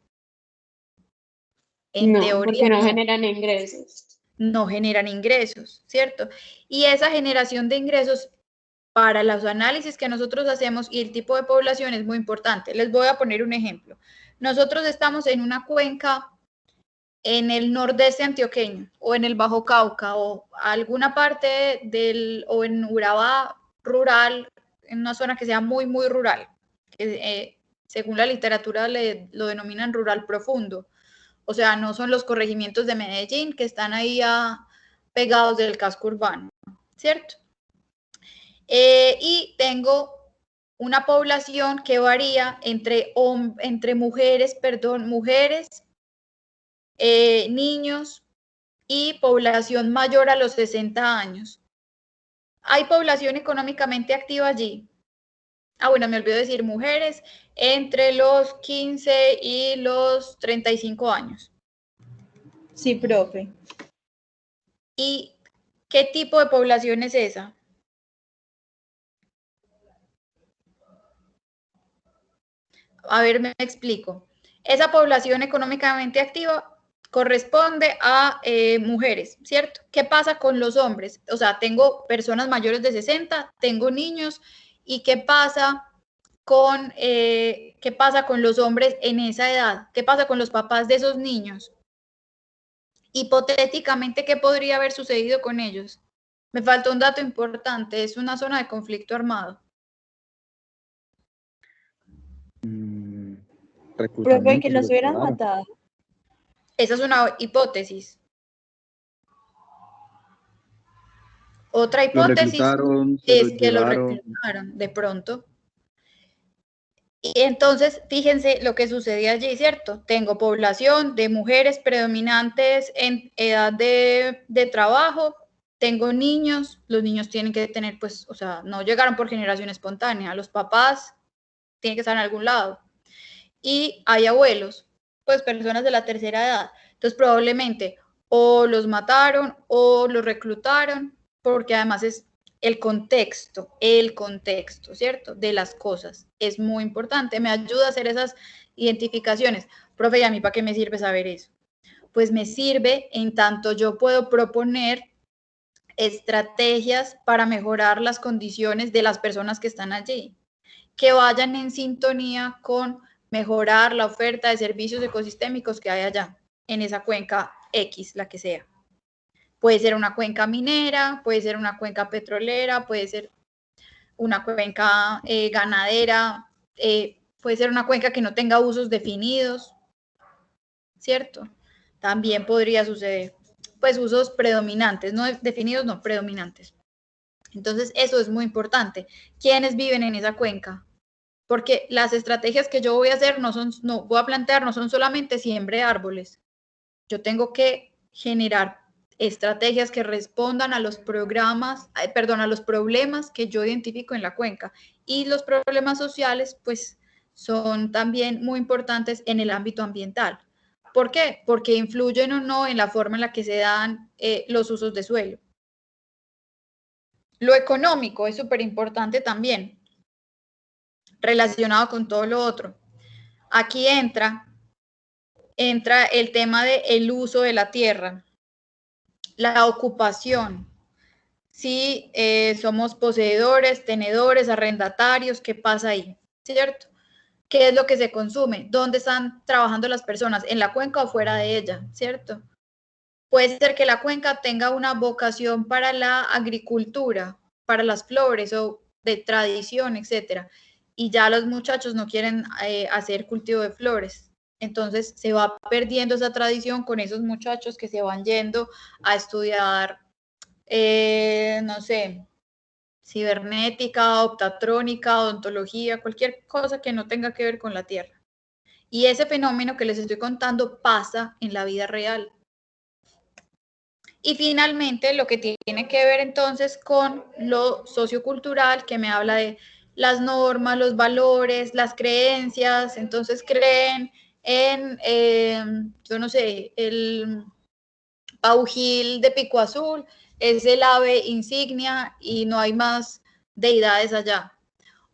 En teoría, porque no generan ingresos. No generan ingresos, ¿cierto? Y esa generación de ingresos para los análisis que nosotros hacemos y el tipo de población es muy importante. Les voy a poner un ejemplo. Nosotros estamos en una cuenca en el nordeste antioqueño o en el Bajo Cauca o alguna parte o en Urabá rural, en una zona que sea muy, muy rural. Según la literatura lo denominan rural profundo. O sea, no son los corregimientos de Medellín que están ahí pegados del casco urbano, ¿cierto? Y tengo una población que varía entre mujeres, niños y población mayor a los 60 años. ¿Hay población económicamente activa allí? Bueno, me olvidé decir mujeres entre los 15 y los 35 años. Sí, profe. ¿Y qué tipo de población es esa? A ver, me explico. Esa población económicamente activa corresponde a mujeres, ¿cierto? ¿Qué pasa con los hombres? O sea, tengo personas mayores de 60, tengo niños, ¿y qué pasa con los hombres en esa edad? ¿Qué pasa con los papás de esos niños? Hipotéticamente, ¿qué podría haber sucedido con ellos? Me falta un dato importante, es una zona de conflicto armado. Profe, que los hubieran matado. Esa es una hipótesis. Otra hipótesis es que lo reclutaron de pronto. Y entonces, fíjense lo que sucedía allí, ¿cierto? Tengo población de mujeres predominantes en edad de trabajo, tengo niños, los niños tienen que tener, pues, o sea, no llegaron por generación espontánea, los papás tienen que estar en algún lado. Y hay abuelos, pues personas de la tercera edad. Entonces, probablemente o los mataron o los reclutaron, porque además es el contexto, ¿cierto? De las cosas. Es muy importante. Me ayuda a hacer esas identificaciones. Profe, ¿y a mí para qué me sirve saber eso? Pues me sirve en tanto yo puedo proponer estrategias para mejorar las condiciones de las personas que están allí, que vayan en sintonía con mejorar la oferta de servicios ecosistémicos que hay allá, en esa cuenca X, la que sea. Puede ser una cuenca minera, puede ser una cuenca petrolera, puede ser una cuenca ganadera, puede ser una cuenca que no tenga usos definidos, ¿cierto? También podría suceder, pues usos predominantes, no definidos, no predominantes. Entonces, eso es muy importante. ¿Quiénes viven en esa cuenca? Porque las estrategias que yo voy a hacer voy a plantear no son solamente siembre árboles. Yo tengo que generar estrategias que respondan a los a los problemas que yo identifico en la cuenca. Y los problemas sociales, pues, son también muy importantes en el ámbito ambiental. ¿Por qué? Porque influyen o no en la forma en la que se dan los usos de suelo. Lo económico es súper importante también, relacionado con todo lo otro. Aquí entra el tema del uso de la tierra, la ocupación. Si somos poseedores, tenedores, arrendatarios, ¿qué pasa ahí? ¿Cierto? ¿Qué es lo que se consume? ¿Dónde están trabajando las personas? ¿En la cuenca o fuera de ella? ¿Cierto? Puede ser que la cuenca tenga una vocación para la agricultura, para las flores o de tradición, etcétera. Y ya los muchachos no quieren hacer cultivo de flores. Entonces se va perdiendo esa tradición con esos muchachos que se van yendo a estudiar, no sé, cibernética, optatrónica, odontología, cualquier cosa que no tenga que ver con la tierra. Y ese fenómeno que les estoy contando pasa en la vida real. Y finalmente, lo que tiene que ver entonces con lo sociocultural, que me habla de las normas, los valores, las creencias. Entonces creen en, yo no sé, el paujil de pico azul es el ave insignia y no hay más deidades allá.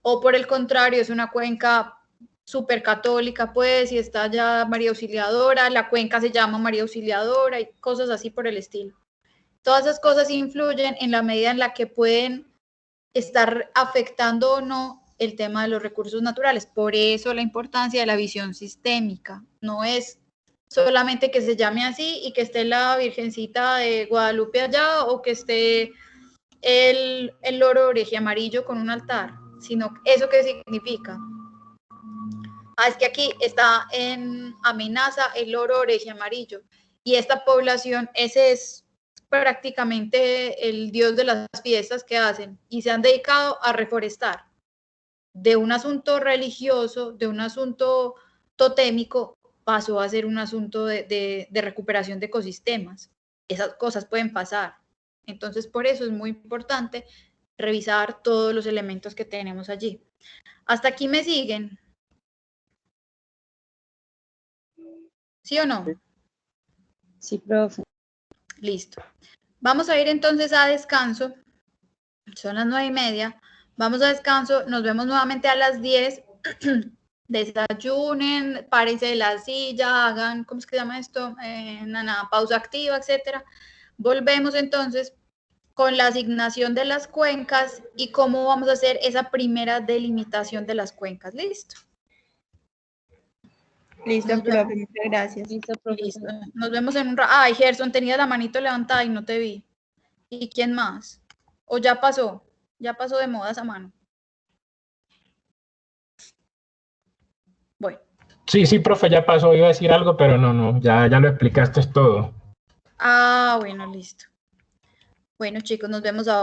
o por el contrario, es una cuenca súper católica, pues, y está ya María Auxiliadora, la cuenca se llama María Auxiliadora y cosas así por el estilo. Todas esas cosas influyen en la medida en la que pueden estar afectando o no el tema de los recursos naturales. Por eso la importancia de la visión sistémica. No es solamente que se llame así y que esté la Virgencita de Guadalupe allá o que esté el loro oreje amarillo con un altar, sino eso qué significa. Es que aquí está en amenaza el loro oreje amarillo y esta población, ese es prácticamente el dios de las fiestas que hacen y se han dedicado a reforestar. De un asunto religioso, de un asunto totémico, pasó a ser un asunto de recuperación de ecosistemas. Esas cosas pueden pasar. Entonces, por eso es muy importante revisar todos los elementos que tenemos allí. ¿Hasta aquí me siguen? ¿Sí o no? Sí, profe. Listo. Vamos a ir entonces a descanso. Son las 9:30. Vamos a descanso. Nos vemos nuevamente a las 10. Desayunen, párense de la silla, hagan, ¿cómo es que se llama esto? Pausa activa, etcétera. Volvemos entonces con la asignación de las cuencas y cómo vamos a hacer esa primera delimitación de las cuencas. ¿Listo? Listo, profe, muchas gracias. Listo, profe. Listo. Nos vemos en un rato. Ay, Gerson, tenía la manito levantada y no te vi. ¿Y quién más? ¿O ya pasó? Ya pasó de moda esa mano. Bueno. Sí, profe, ya pasó, iba a decir algo, pero no, ya lo explicaste todo. Ah, bueno, listo. Bueno, chicos, nos vemos ahora.